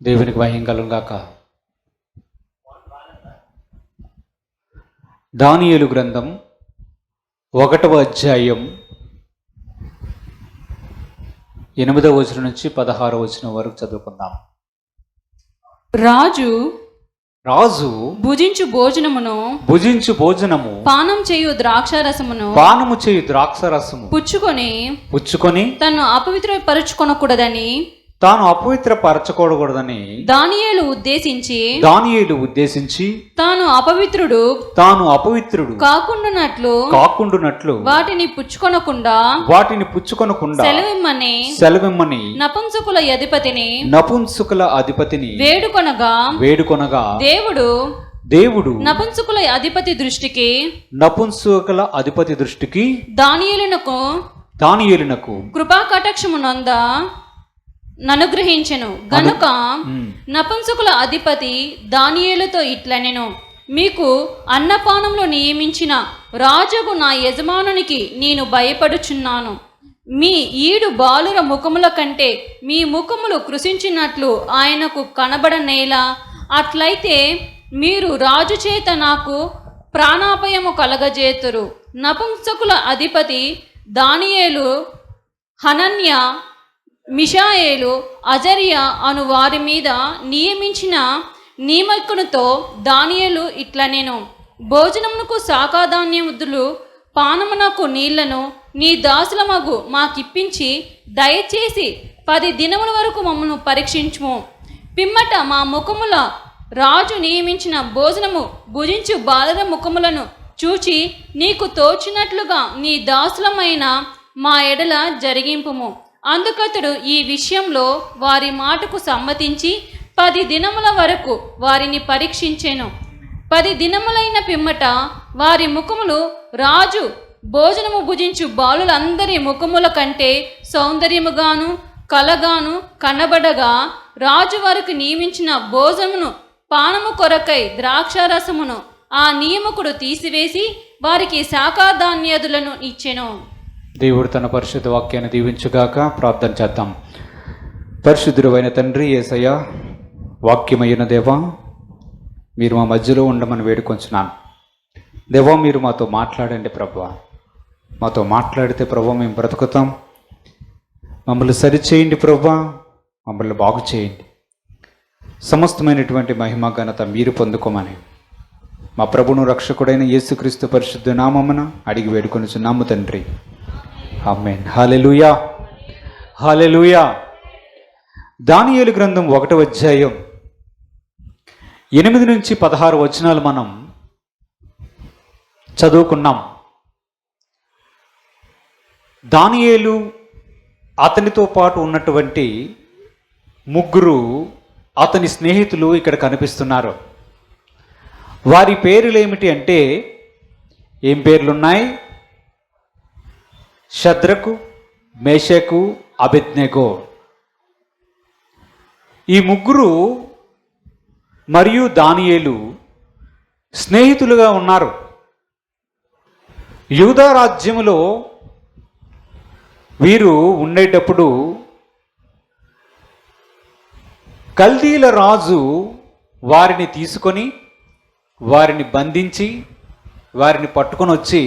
దేవునికి మహిమ కలుగును గాక. దానియేలు గ్రంథం 1వ అధ్యాయం 8వ వచనం నుంచి 16వ వచనం వరకు చదువుకుందాం. రాజు భుజించు భోజనము పానం చేయు ద్రాక్షారసమును పుచ్చుకొని తను అపవిత్రపరచుకొనకూడదని దానియేలు ఉద్దేశించి తాను అపవిత్రుడు కాకుండునట్లు వాటిని పుచ్చుకొనకుండా సెలవిమ్మని నపుంసకుల అధిపతిని వేడుకొనగా దేవుడు నపుంసకుల అధిపతి దృష్టికి దానియేలునకు కృపా కటాక్షమునంద ననుగ్రహించెను గనుక నపుంసకుల అధిపతి దానియేలుతో ఇట్లనెను, మీకు అన్నపానంలో నియమించిన రాజుకు నా యజమానునికి నేను భయపడుచున్నాను. మీ ఈడు బాలుర ముఖముల కంటే మీ ముఖములు కృషించినట్లు ఆయనకు కనబడనేలా. అట్లయితే మీరు రాజు చేత నాకు ప్రాణాపాయము కలగజేతురు. నపుంసకుల అధిపతి దానియేలు, హనన్య, మిషాయేలు, అజర్య అను వారి మీద నియమించిన నియమకునితో దానియేలు ఇట్లనెను, భోజనమునకు శాకాధాన్యములు పానమునకు నీళ్లను నీ దాసులమగు మాకిప్పించి దయచేసి 10 దినముల వరకు మమ్మను పరీక్షించుము. పిమ్మట మా ముఖముల రాజు నియమించిన భోజనము భుజించు బాలుర ముఖములను చూచి నీకు తోచినట్లుగా నీ దాసులమైన మా ఎడల జరిగింపుము. అందుకతడు ఈ విషయంలో వారి మాటకు సమ్మతించి 10 దినముల వరకు వారిని పరీక్షించెను. 10 దినములైన పిమ్మట వారి ముఖములు రాజు భోజనము భుజించు బాలులందరి ముఖముల కంటే సౌందర్యముగాను కలగాను కనబడగా, రాజు వారికి నియమించిన భోజనమును పానము కొరకై ద్రాక్షారసమును ఆ నియమకుడు తీసివేసి వారికి శాకాధాన్యాదులను ఇచ్చెను. దేవుడు తన పరిశుద్ధ వాక్యాన్ని దీవించుగాక. ప్రార్థన చేద్దాం. పరిశుద్ధుడైన తండ్రి యేసయ్య, వాక్యమైన దేవా, మీరు మా మధ్యలో ఉండమని వేడుకొంచున్నాను. దేవా, మీరు మాతో మాట్లాడండి ప్రభువా. మాతో మాట్లాడితే ప్రభువా మేము బ్రతుకుతాం. మమ్మల్ని సరిచేయండి ప్రభువా, మమ్మల్ని బాగు చేయండి. సమస్తమైనటువంటి మహిమ ఘనత మీరు పొందుకోమని మా ప్రభువును రక్షకుడైన యేసుక్రీస్తు పరిశుద్ధ నామమున అడిగి వేడుకొనుచున్నాము తండ్రి, ఆమేన్. హల్లెలూయా, హల్లెలూయా. దానియేలు గ్రంథం 1వ అధ్యాయం 8 నుంచి 16 వచనాలు మనం చదువుకున్నాం. దానియేలు అతనితో పాటు ఉన్నటువంటి 3 అతని స్నేహితులు ఇక్కడ కనిపిస్తున్నారు. వారి పేర్లు ఏమిటి అంటే, ఏం పేర్లున్నాయి? షద్రకు, మేషకు, అబేద్నెగో. ఈ 3 మరియు దానియేలు స్నేహితులుగా ఉన్నారు. యూదా రాజ్యములో వీరు ఉండేటప్పుడు కల్దీల రాజు వారిని తీసుకొని వారిని బంధించి వారిని పట్టుకొని వచ్చి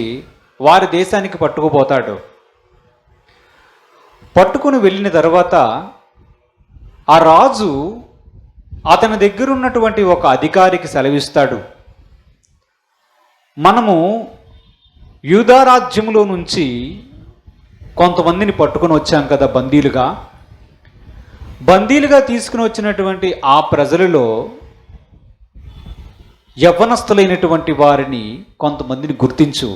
వారి దేశానికి పట్టుకుపోతాడు. పట్టుకుని వెళ్ళిన తర్వాత ఆ రాజు అతని దగ్గర ఉన్నటువంటి ఒక అధికారికి సెలవిస్తాడు, మనము యూదా రాజ్యంలో నుంచి కొంతమందిని పట్టుకొని వచ్చాం కదా బందీలుగా తీసుకుని వచ్చినటువంటి ఆ ప్రజలలో యవ్వనస్తులైనటువంటి వారిని కొంతమందిని గుర్తించు.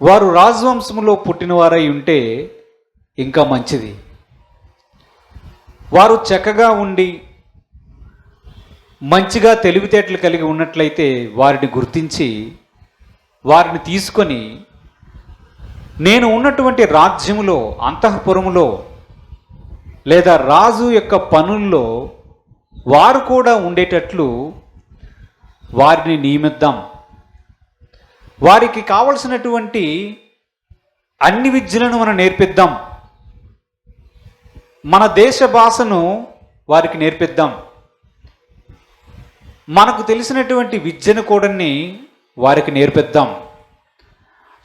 వారు రాజవంశంలో పుట్టినవారై ఉంటే ఇంకా మంచిది. వారు చక్కగా ఉండి మంచిగా తెలివితేటలు కలిగి ఉన్నట్లయితే వారిని గుర్తించి వారిని తీసుకొని నేను ఉన్నటువంటి రాజ్యములో, అంతఃపురములో లేదా రాజు యొక్క పనుల్లో వారు కూడా ఉండేటట్లు వారిని నియమిద్దాం. వారికి కావలసినటువంటి అన్ని విద్యలను మనం నేర్పిద్దాం. మన దేశ భాషను వారికి నేర్పిద్దాం, మనకు తెలిసినటువంటి విద్యను కూడా వారికి నేర్పిద్దాం.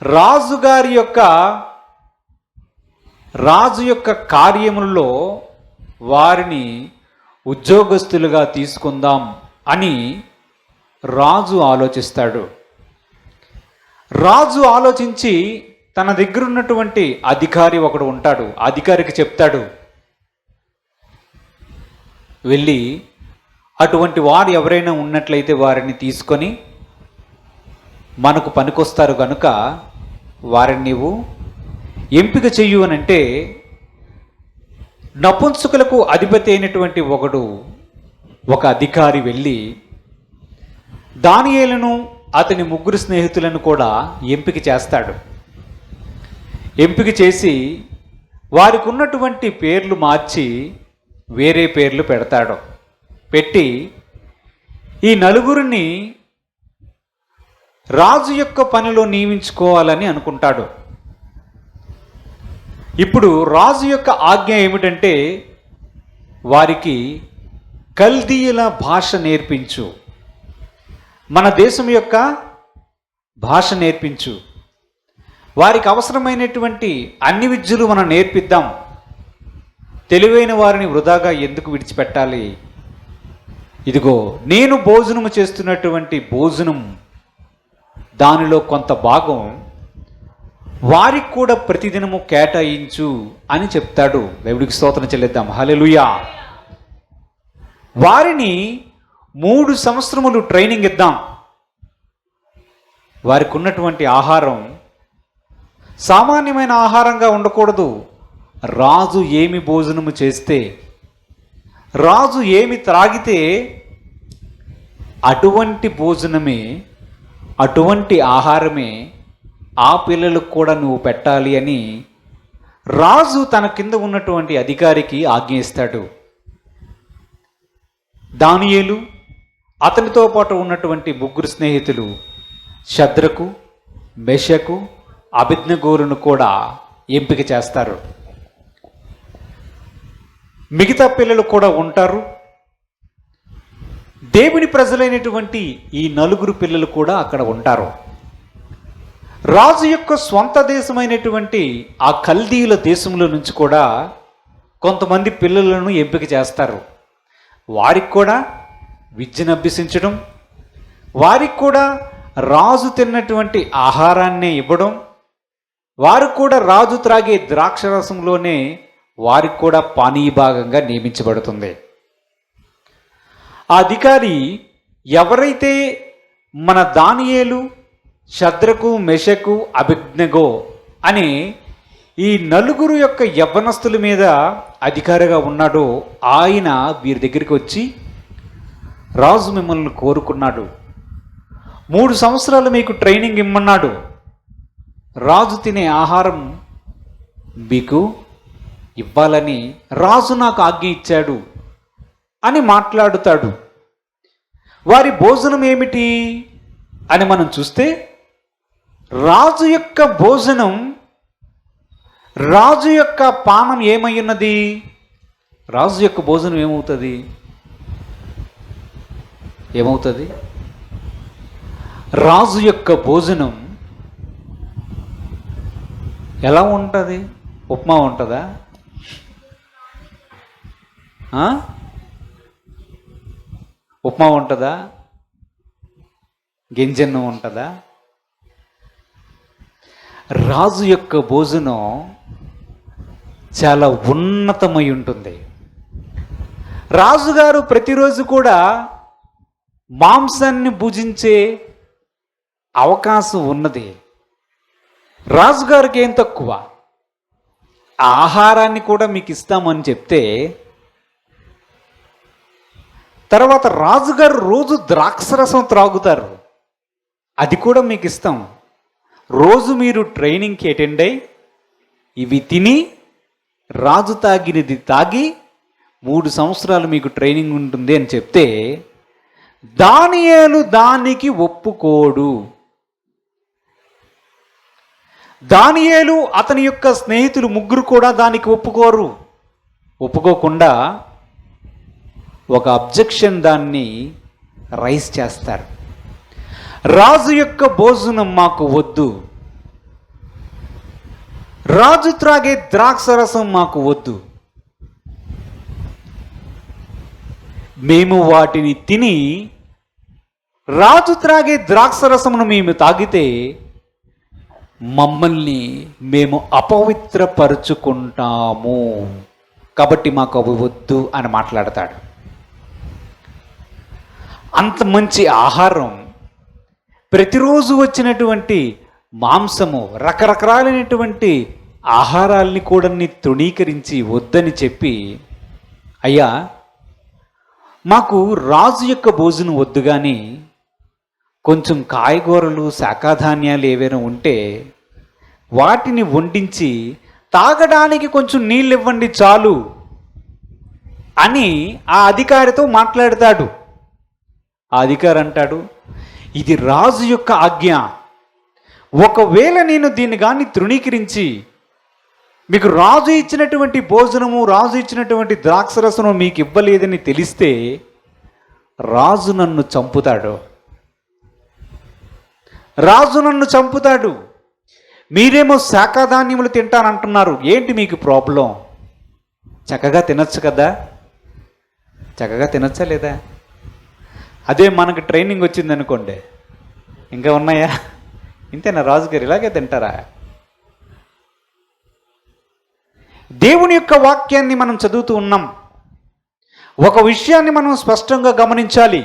రాజు యొక్క కార్యములలో వారిని ఉద్యోగస్తులుగా తీసుకుందాం అని రాజు ఆలోచిస్తాడు. రాజు ఆలోచించి తన దగ్గర ఉన్నటువంటి అధికారి ఒకడు ఉంటాడు, అధికారికి చెప్తాడు, వెళ్ళి అటువంటి వారు ఎవరైనా ఉన్నట్లయితే వారిని తీసుకొని మనకు పనికొస్తారు కనుక వారిని నీవు ఎంపిక చెయ్యు అని అంటే, నపుంసకులకు అధిపతి అయినటువంటి ఒక అధికారి వెళ్ళి దానియేలును అతని ముగ్గురు స్నేహితులను కూడా ఎంపిక చేస్తాడు. ఎంపిక చేసి వారికి ఉన్నటువంటి పేర్లు మార్చి వేరే పేర్లు పెడతాడు. పెట్టి ఈ నలుగురిని రాజు యొక్క పనిలో నియమించుకోవాలని అనుకుంటాడు. ఇప్పుడు రాజు యొక్క ఆజ్ఞ ఏమిటంటే, వారికి కల్దీయుల భాష నేర్పించు, మన దేశం యొక్క భాష నేర్పించు, వారికి అవసరమైనటువంటి అన్ని విద్యలు మనం నేర్పిద్దాం, తెలివైన వారిని వృధాగా ఎందుకు విడిచిపెట్టాలి, ఇదిగో నేను భోజనము చేస్తున్నటువంటి భోజనం దానిలో కొంత భాగం వారికి కూడా ప్రతిదినము కేటాయించు అని చెప్తాడు. దేవుడికి స్తోత్రం చెల్లిద్దాం. హల్లెలూయా. వారిని 3 సంవత్సరములు ట్రైనింగ్ ఇద్దాం. వారికి ఉన్నటువంటి ఆహారం సామాన్యమైన ఆహారంగా ఉండకూడదు. రాజు ఏమి భోజనము చేస్తే, రాజు ఏమి త్రాగితే అటువంటి భోజనమే, అటువంటి ఆహారమే ఆ పిల్లలకు కూడా నువ్వు పెట్టాలి అని రాజు తన కింద ఉన్నటువంటి అధికారికి ఆజ్ఞయిస్తాడు. దానియేలు అతనితో పాటు ఉన్నటువంటి ముగ్గురు స్నేహితులు షద్రకు, మెషకు, అబేద్నెగోలను కూడా ఎంపిక చేస్తారు. మిగతా పిల్లలు కూడా ఉంటారు. దేవుని ప్రజలైనటువంటి ఈ 4 పిల్లలు కూడా అక్కడ ఉంటారు. రాజు యొక్క స్వంత దేశమైనటువంటి ఆ కల్దీయుల దేశంలో నుంచి కూడా కొంతమంది పిల్లలను ఎంపిక చేస్తారు. వారికి కూడా విద్యను అభ్యసించడం, వారికి కూడా రాజు తిన్నటువంటి ఆహారాన్నే ఇవ్వడం, వారు కూడా రాజు త్రాగే ద్రాక్షరసంలోనే వారికి కూడా పానీయ భాగంగా నియమించబడుతుంది. ఆ అధికారి ఎవరైతే మన దానియేలు, షద్రకు, మెషకు, అబేద్నెగో అనే ఈ 4 యొక్క యవ్వనస్తుల మీద అధికారిగా ఉన్నాడో ఆయన వీరి దగ్గరికి వచ్చి, రాజు మిమ్మల్ని కోరుకున్నాడు, 3 సంవత్సరాలు మీకు ట్రైనింగ్ ఇమ్మన్నాడు, రాజు తినే ఆహారం మీకు ఇవ్వాలని రాజు నాకు ఆజ్ఞ ఇచ్చాడు అని మాట్లాడుతాడు. వారి భోజనం ఏమిటి అని మనం చూస్తే, రాజు యొక్క భోజనం, రాజు యొక్క పానం ఏమై ఉన్నది? రాజు యొక్క భోజనం ఏమవుతుంది? రాజు యొక్క భోజనం ఎలా ఉంటుంది? ఉప్మా ఉంటుందా? ఉప్మా ఉంటుందా? గింజన్నం ఉంటుందా? రాజు యొక్క భోజనం చాలా ఉన్నతమై ఉంటుంది. రాజుగారు ప్రతిరోజు కూడా మాంసాన్ని భుజించే అవకాశం ఉన్నది. రాజుగారికి ఏం తక్కువ? ఆహారాన్ని కూడా మీకు ఇస్తామని చెప్తే, తర్వాత రాజుగారు రోజు ద్రాక్షరసం త్రాగుతారు, అది కూడా మీకు ఇస్తాం. రోజు మీరు ట్రైనింగ్కి అటెండ్ అయ్యి ఇవి తిని రాజు తాగినది తాగి 3 సంవత్సరాలు మీకు ట్రైనింగ్ ఉంటుంది అని చెప్తే, దానియేలు దానికి ఒప్పుకోడు. దానియేలు అతని యొక్క స్నేహితులు 3 కూడా దానికి ఒప్పుకోరు. ఒప్పుకోకుండా ఒక అబ్జెక్షన్ దాన్ని రైజ్ చేస్తారు. రాజు యొక్క భోజనం మాకు వద్దు, రాజు త్రాగే ద్రాక్షరసం మాకు వద్దు, మేము వాటిని తిని రాజు త్రాగే ద్రాక్షరసమును మేము తాగితే మమ్మల్ని మేము అపవిత్రపరుచుకుంటాము, కాబట్టి మాకు అవి వద్దు అని మాట్లాడతాడు. అంత మంచి ఆహారం, ప్రతిరోజు వచ్చినటువంటి మాంసము, రకరకాలైనటువంటి ఆహారాల్ని కూడా తృణీకరించి వద్దని చెప్పి, అయ్యా మాకు రాజు యొక్క భోజనం వద్దు, కానీ కొంచెం కాయగూరలు శాకాధాన్యాలు ఏవైనా ఉంటే వాటిని వండించి తాగడానికి కొంచెం నీళ్ళు ఇవ్వండి చాలు అని ఆ అధికారితో మాట్లాడతాడు. ఆ అధికారి అంటాడు, ఇది రాజు యొక్క ఆజ్ఞ, ఒకవేళ నేను దీన్ని కానీ తృణీకరించి మీకు రాజు ఇచ్చినటువంటి భోజనము, రాజు ఇచ్చినటువంటి ద్రాక్షరసము మీకు ఇవ్వలేదని తెలిస్తే రాజు నన్ను చంపుతాడు, రాజు నన్ను చంపుతాడు. మీరేమో శాకాధాన్యములు తింటానంటున్నారు, ఏంటి మీకు ప్రాబ్లం? చక్కగా తినచ్చు కదా, చక్కగా తినచ్చా లేదా? అదే మనకు ట్రైనింగ్ వచ్చింది అనుకోండి, ఇంకా ఉన్నాయా? ఇంతేనా రాజుగారు ఇలాగే తింటారా? దేవుని యొక్క వాక్యాన్ని మనం చదువుతూ ఉన్నాం. ఒక విషయాన్ని మనం స్పష్టంగా గమనించాలి.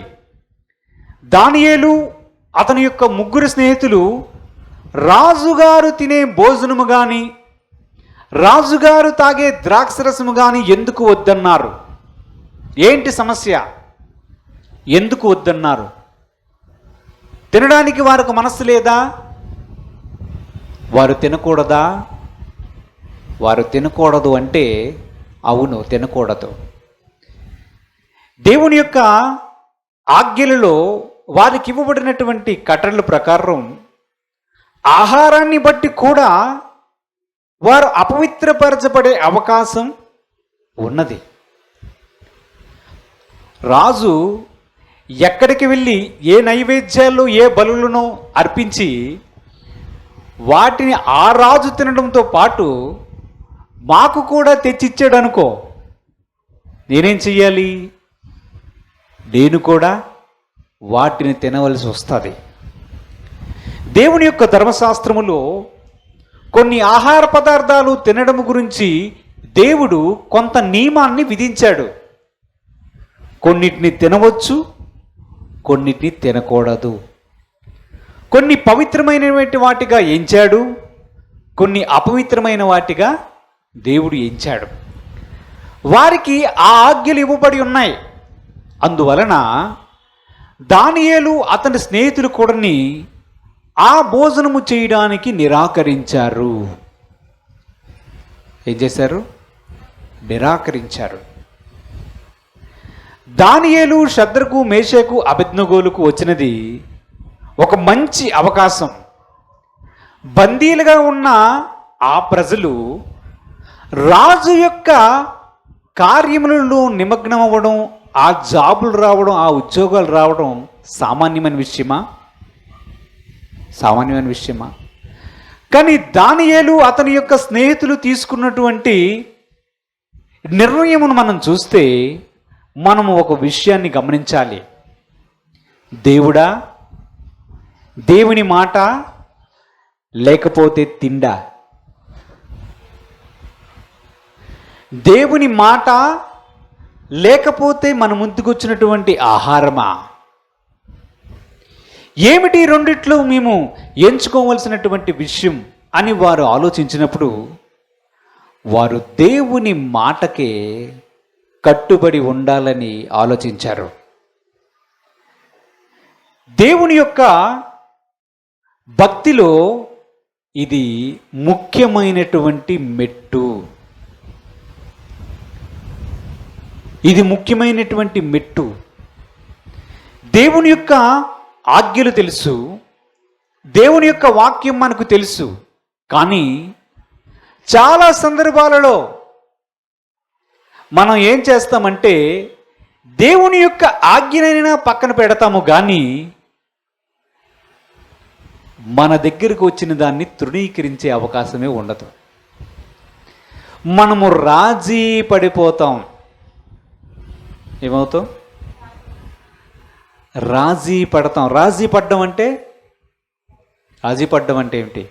దానియేలు అతని యొక్క ముగ్గురు స్నేహితులు రాజుగారు తినే భోజనము కానీ రాజుగారు తాగే ద్రాక్షరసము కానీ ఎందుకు వద్దన్నారు? ఏంటి సమస్య? ఎందుకు వద్దన్నారు? తినడానికి వారికి మనస్సు లేదా? వారు తినకూడదా? వారు తినకూడదు అంటే అవును, తినకూడదు. దేవుని యొక్క ఆజ్ఞలలో వారికి ఇవ్వబడినటువంటి కట్టడల ప్రకారం ఆహారాన్ని బట్టి కూడా వారు అపవిత్రపరచబడే అవకాశం ఉన్నది. రాజు ఎక్కడికి వెళ్ళి ఏ నైవేద్యాలు, ఏ బలులను అర్పించి వాటిని ఆ రాజు తినడంతో పాటు మాకు కూడా తెచ్చిచ్చాడు అనుకో, నేనేం చెయ్యాలి? నేను కూడా వాటిని తినవలసి వస్తుంది. దేవుని యొక్క ధర్మశాస్త్రములో కొన్ని ఆహార పదార్థాలు తినడం గురించి దేవుడు కొంత నియమాన్ని విధించాడు. కొన్నిటిని తినవచ్చు, కొన్నిటిని తినకూడదు. కొన్ని పవిత్రమైనటువంటి వాటిగా ఎంచాడు, కొన్ని అపవిత్రమైన వాటిగా దేవుడు ఎంచాడు. వారికి ఆ ఆజ్ఞలు ఇవ్వబడి ఉన్నాయి. అందువలన దానియేలు అతని స్నేహితులు కూడాని ఆ భోజనము చేయడానికి నిరాకరించారు. ఏం చేశారు? నిరాకరించారు. దానియేలు, షద్రకు, మేషకు, అబేద్నెగోలకు వచ్చినది ఒక మంచి అవకాశం. బందీలుగా ఉన్న ఆ ప్రజలు రాజు యొక్క కార్యములలో నిమగ్నం అవ్వడం, ఆ జాబులు రావడం, ఆ ఉద్యోగాలు రావడం సామాన్యమైన విషయమా? సామాన్యమైన విషయమా? కానీ దానియేలు అతని యొక్క స్నేహితులు తీసుకున్నటువంటి నిర్ణయమును మనం చూస్తే మనము ఒక విషయాన్ని గమనించాలి. దేవుడా, దేవుని మాట లేకపోతే తిండా? దేవుని మాట లేకపోతే మన ముందుకు వచ్చినటువంటి ఆహారమా? ఏమిటి రెండిట్లో మేము ఎంచుకోవలసినటువంటి విషయం అని వారు ఆలోచించినప్పుడు వారు దేవుని మాటకే కట్టుబడి ఉండాలని ఆలోచించారు. దేవుని యొక్క భక్తిలో ఇది ముఖ్యమైనటువంటి మెట్టు. ఇది ముఖ్యమైనటువంటి మెట్టు. దేవుని యొక్క ఆజ్ఞలు తెలుసు, దేవుని యొక్క వాక్యం మనకు తెలుసు. కానీ చాలా సందర్భాలలో మనం ఏం చేస్తామంటే దేవుని యొక్క ఆజ్ఞనైనా పక్కన పెడతాము కానీ మన దగ్గరకు వచ్చిన దాన్ని తృణీకరించే అవకాశమే ఉండదు. మనము రాజీ పడిపోతాం. ఏమవుతాం? రాజీ పడతాం. రాజీ పడ్డం అంటే ఏమిటి?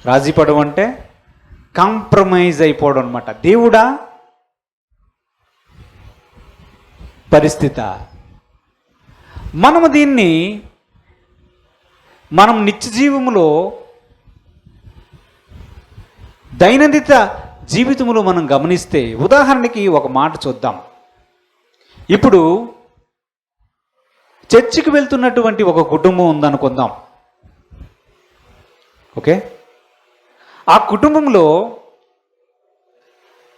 రాజీ పడడం అంటే కాంప్రమైజ్ అయిపోవడం అనమాట. దేవుడా, పరిస్థితి. మనం నిత్య జీవములో దైనందిన జీవితంలో మనం గమనిస్తే, ఉదాహరణకి ఒక మాట చూద్దాం. ఇప్పుడు చర్చికి వెళ్తున్నటువంటి ఒక కుటుంబం ఉందనుకుందాం. ఓకే, ఆ కుటుంబంలో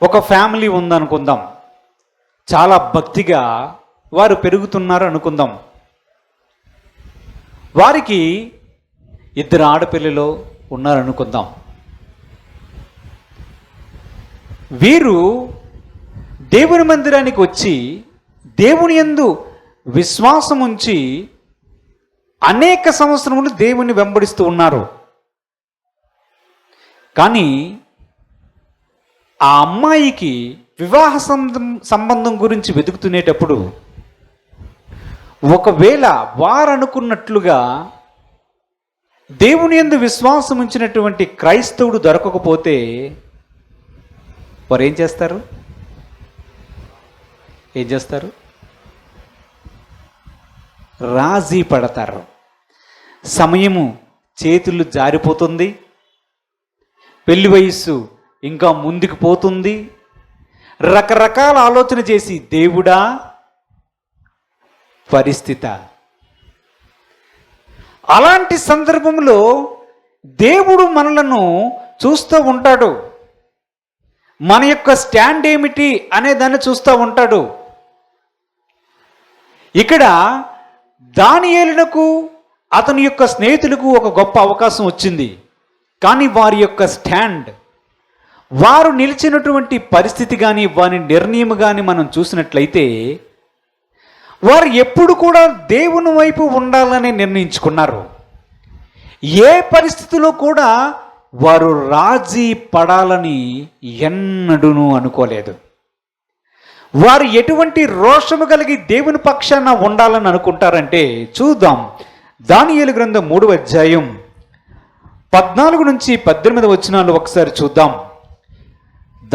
ఒక ఫ్యామిలీ ఉందనుకుందాం. చాలా భక్తిగా వారు పెరుగుతున్నారు అనుకుందాం. వారికి 2 ఆడపిల్లలు ఉన్నారనుకుందాం. వీరు దేవుని మందిరానికి వచ్చి దేవుని యందు విశ్వాసం ఉంచి అనేక సంవత్సరములు దేవుని వెంబడిస్తూ ఉన్నారు. కానీ ఆ అమ్మాయికి వివాహ సంబంధం గురించి వెతుకుతునేటప్పుడు ఒకవేళ వారు అనుకున్నట్లుగా దేవుని యందు విశ్వాసం ఉంచినటువంటి క్రైస్తవుడు దొరకకపోతే వారు ఏం చేస్తారు? రాజీ పడతారు. సమయము చేతులు జారిపోతుంది, పెళ్లి వయస్సు ఇంకా ముందుకు పోతుంది. రకరకాల ఆలోచన చేసి దేవుడా, పరిస్థితి. అలాంటి సందర్భంలో దేవుడు మనలను చూస్తూ ఉంటాడు. మన యొక్క స్టాండ్ ఏమిటి అనే దాన్ని చూస్తూ ఉంటాడు. ఇక్కడ దానియేలునకు అతని యొక్క స్నేహితులకు ఒక గొప్ప అవకాశం వచ్చింది. కానీ వారి యొక్క స్టాండ్, వారు నిలిచినటువంటి పరిస్థితి కానీ వారి నిర్ణయం కానీ మనం చూసినట్లయితే వారు ఎప్పుడు కూడా దేవుని వైపు ఉండాలని నిర్ణయించుకున్నారు. ఏ పరిస్థితిలో కూడా వారు రాజీ పడాలని ఎన్నడూనూ అనుకోలేదు. వారు ఎటువంటి రోషము కలిగి దేవుని పక్షాన ఉండాలని అనుకుంటారంటే చూద్దాం. దానియేలు గ్రంథం 3వ అధ్యాయం 14 నుంచి 18 వచనాలు ఒకసారి చూద్దాం.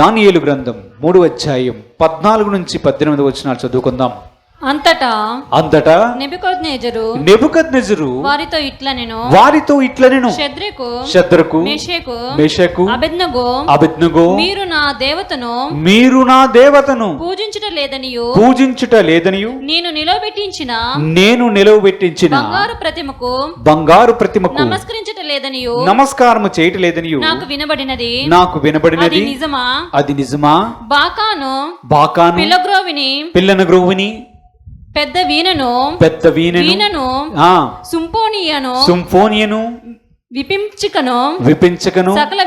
దానియేలు గ్రంథం 3వ అధ్యాయం 14 నుంచి 18 వచనాలు చదువుకుందాం. అంతటా నెబుకద్నెజరు వారితో ఇట్లనెను, షద్రకు మేషకు అబేద్నెగో మీరు నా దేవతను పూజించుట లేదనియు నేను నిలవబెట్టించిన బంగారు ప్రతిమకు నమస్కారము చేయట లేదనియు నాకు వినబడినది అది నిజమా? బాకాను పిల్లన గ్రోవిని పెద్ద వీణను సింఫోనియను విపించకను సకల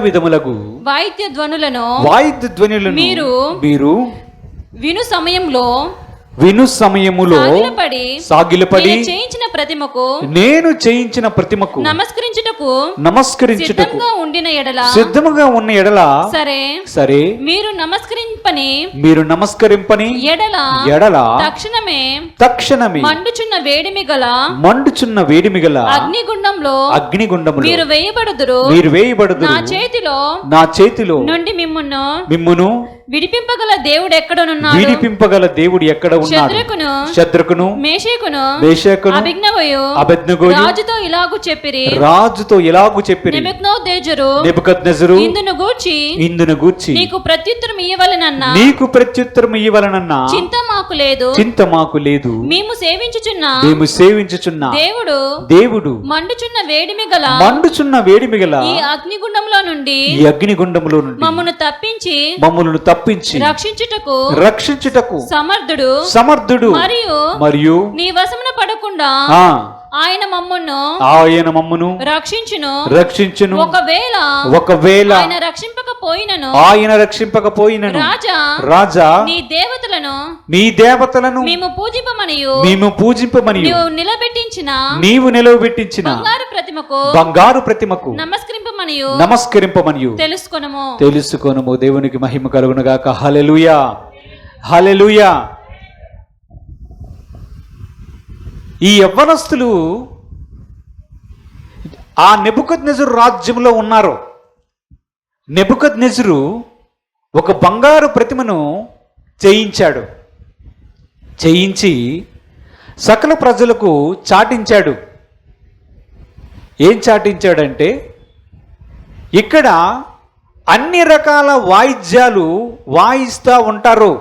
విధములగు వాయిద్య ధ్వనులను మీరు విను సమయములో సాగిలపడి నేను చేయించిన ప్రతిమకు నమస్కరించుటకు సిద్ధముగా ఉన్న ఎడల సరే మీరు నమస్కరింపని ఎడల తక్షణమే మండుచున్న వేడిమి గల అగ్నిగుండంలో మీరు వేయబడుదురు నా చేతిలో నుండి మిమ్మును విడిపింపగల దేవుడు ఎక్కడ ఉన్నాడు? శద్రకును మేషకును అబేద్నెగోయు రాజుతో ఇలాగు చెప్పిరి నెబుకద్నెజరు ఇందును గూర్చి నీకు ప్రత్యుత్తరం ఇయ్యవలెనన్నా చింత మాకు లేదు. మేము సేవించుచున్న దేవుడు మండుచున్న వేడిమి గల ఈ అగ్నిగుండంలో నుండి మమ్మను తప్పించి రక్షించుటకు సమర్థుడు మరియు నీ వశమున పడకుండా ఆయన మమ్మును రక్షించును. ఒకవేళ ఆయన రక్షింపకపోయినను రాజా నీ దేవతలను మేము పూజింపమనియు నీవు నిలవబెట్టించిన బంగారు ప్రతిమకు నమస్కరింపమనియు తెలుసుకొనుము. దేవునికి మహిమ కలుగునుగాక. హల్లెలూయా, హల్లెలూయా. ఈ యవ్వనస్తులు ఆ నెబుకద్నెజరు రాజ్యంలో ఉన్నారు. నెబుకద్నెజరు ఒక బంగారు ప్రతిమను చేయించి సకల ప్రజలకు చాటించాడు. ఏం చాటించాడంటే, ఇక్కడ అన్ని రకాల వాయిద్యాలు వాయిస్తూ ఉంటారు.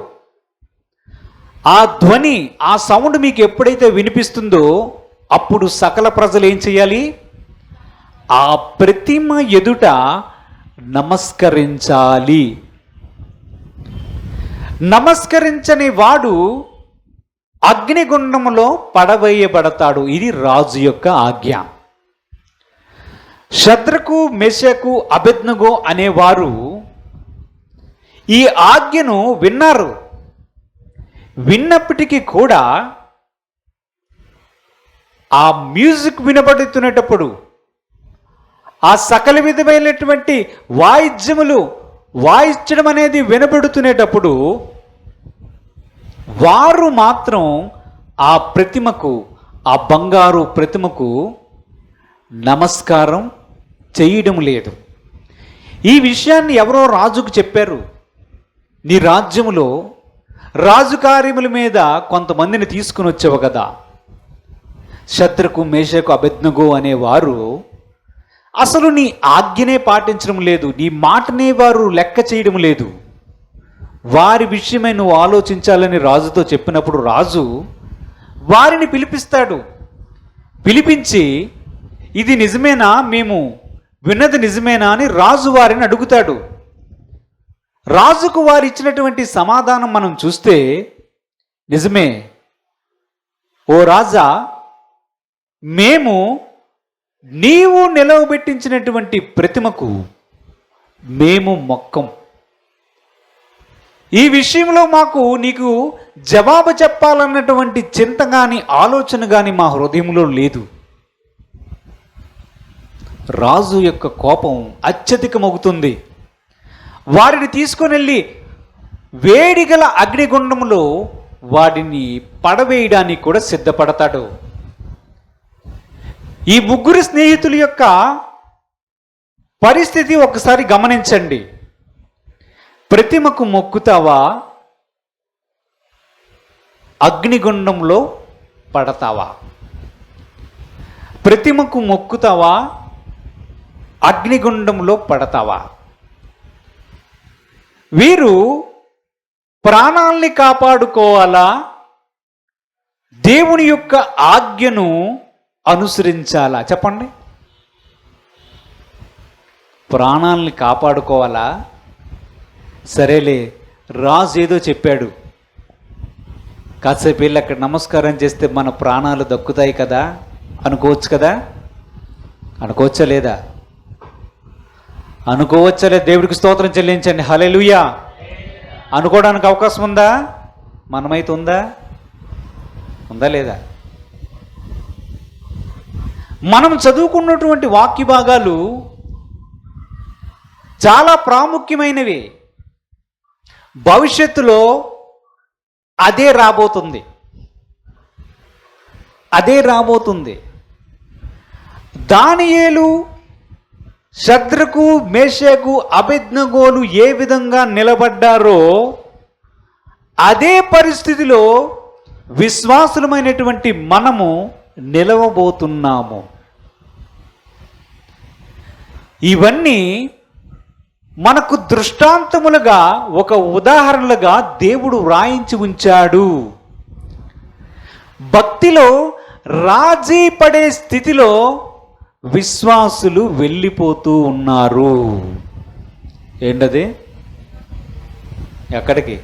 ఆ ధ్వని, ఆ సౌండ్ మీకు ఎప్పుడైతే వినిపిస్తుందో అప్పుడు సకల ప్రజలు ఏం చేయాలి? ఆ ప్రతిమ ఎదుట నమస్కరించాలి. నమస్కరించని వాడు అగ్నిగుండములో పడవేయబడతాడు. ఇది రాజు యొక్క ఆజ్ఞ. షద్రకు, మెషకు, అబేద్నెగో అనేవారు ఈ ఆజ్ఞను విన్నారు. విన్నప్పటికీ కూడా ఆ మ్యూజిక్ వినబడుతున్నప్పుడు, ఆ సకల విధమైనటువంటి వాయిద్యములు వాయించడం అనేది వినబడుతునేటప్పుడు వారు మాత్రం ఆ ప్రతిమకు, ఆ బంగారు ప్రతిమకు నమస్కారం చేయడం లేదు. ఈ విషయాన్ని ఎవరో రాజుకు చెప్పారు. నీ రాజ్యములో రాజు కార్యముల మీద కొంతమందిని తీసుకుని వచ్చావు కదా. షద్రకు, మేషకు, అబేద్నెగో అనేవారు అసలు నీ ఆజ్ఞనే పాటించడం లేదు, నీ మాటనే వారు లెక్క చేయడం లేదు. వారి విషయమై నువ్వు ఆలోచించాలని రాజుతో చెప్పినప్పుడు రాజు వారిని పిలిపిస్తాడు. పిలిపించి ఇది నిజమేనా, మేము విన్నది నిజమేనా అని రాజు వారిని అడుగుతాడు. రాజుకు వారు ఇచ్చినటువంటి సమాధానం మనం చూస్తే, నిజమే ఓ రాజా, మేము నీవు నిలవబెట్టించినటువంటి ప్రతిమకు మేము మొక్కం. ఈ విషయంలో మాకు నీకు జవాబు చెప్పాలన్నటువంటి చింత కానీ ఆలోచన కానీ మా హృదయంలో లేదు. రాజు యొక్క కోపం అత్యధికమవుతుంది. వారిని తీసుకొని వెళ్ళి వేడిగల అగ్నిగుండంలో వాడిని పడవేయడానికి కూడా సిద్ధపడతాడు. ఈ ముగ్గురు స్నేహితుల యొక్క పరిస్థితి ఒకసారి గమనించండి. ప్రతిమకు మొక్కుతావా, అగ్నిగుండంలో పడతావా? ప్రతిమకు మొక్కుతావా, అగ్నిగుండంలో పడతావా? వీరు ప్రాణాల్ని కాపాడుకోవాలా, దేవుని యొక్క ఆజ్ఞను అనుసరించాలా? చెప్పండి. ప్రాణాలని కాపాడుకోవాలా? సరేలే, రాజు ఏదో చెప్పాడు, కాసేపు వెళ్ళి అక్కడ నమస్కారం చేస్తే మన ప్రాణాలు దక్కుతాయి కదా అనుకోవచ్చు కదా? అనుకోవచ్చా లేదా? అనుకోవచ్చలే. దేవుడికి స్తోత్రం చెల్లించండి. హల్లెలూయా. అనుకోవడానికి అవకాశం ఉందా? మనమైతే ఉందా? ఉందా లేదా? మనం చదువుకున్నటువంటి వాక్య భాగాలు చాలా ప్రాముఖ్యమైనవి. భవిష్యత్తులో అదే రాబోతుంది. దానియేలు, షద్రకు, మేషకు, అబేద్నెగోలు ఏ విధంగా నిలబడ్డారో అదే పరిస్థితిలో విశ్వాసులమైనటువంటి మనము నిలవబోతున్నాము. ఇవన్నీ మనకు దృష్టాంతములుగా, ఒక ఉదాహరణలుగా దేవుడు వ్రాయించి ఉంచాడు. భక్తిలో రాజీ పడే స్థితిలో విశ్వాసులు వెళ్ళిపోతూ ఉన్నారు. ఏంటది? ఎక్కడికి?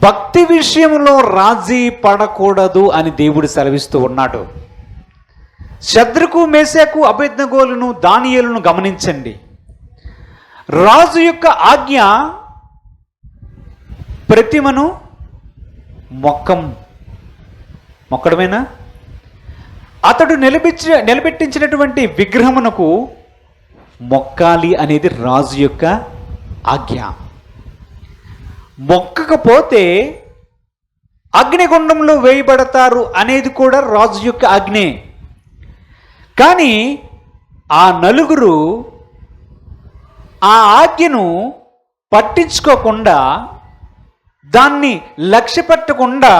భక్తి విషయంలో రాజీ పడకూడదు అని దేవుడు సెలవిస్తూ ఉన్నాడు. శద్రకు మేషాకు అబేద్నెగోలను దానియేలును గమనించండి. రాజు యొక్క ఆజ్ఞ ప్రతిమను మొక్కడమేనా? అతడు నిలబెట్టించినటువంటి విగ్రహమునకు మొక్కాలి అనేది రాజు యొక్క ఆజ్ఞ. మొక్కకపోతే అగ్నిగుండంలో వేయబడతారు అనేది కూడా రాజు యొక్క ఆజ్ఞే. కానీ ఆ నలుగురు ఆ ఆజ్ఞను పట్టించుకోకుండా, దాన్ని లక్ష్య పెట్టకుండా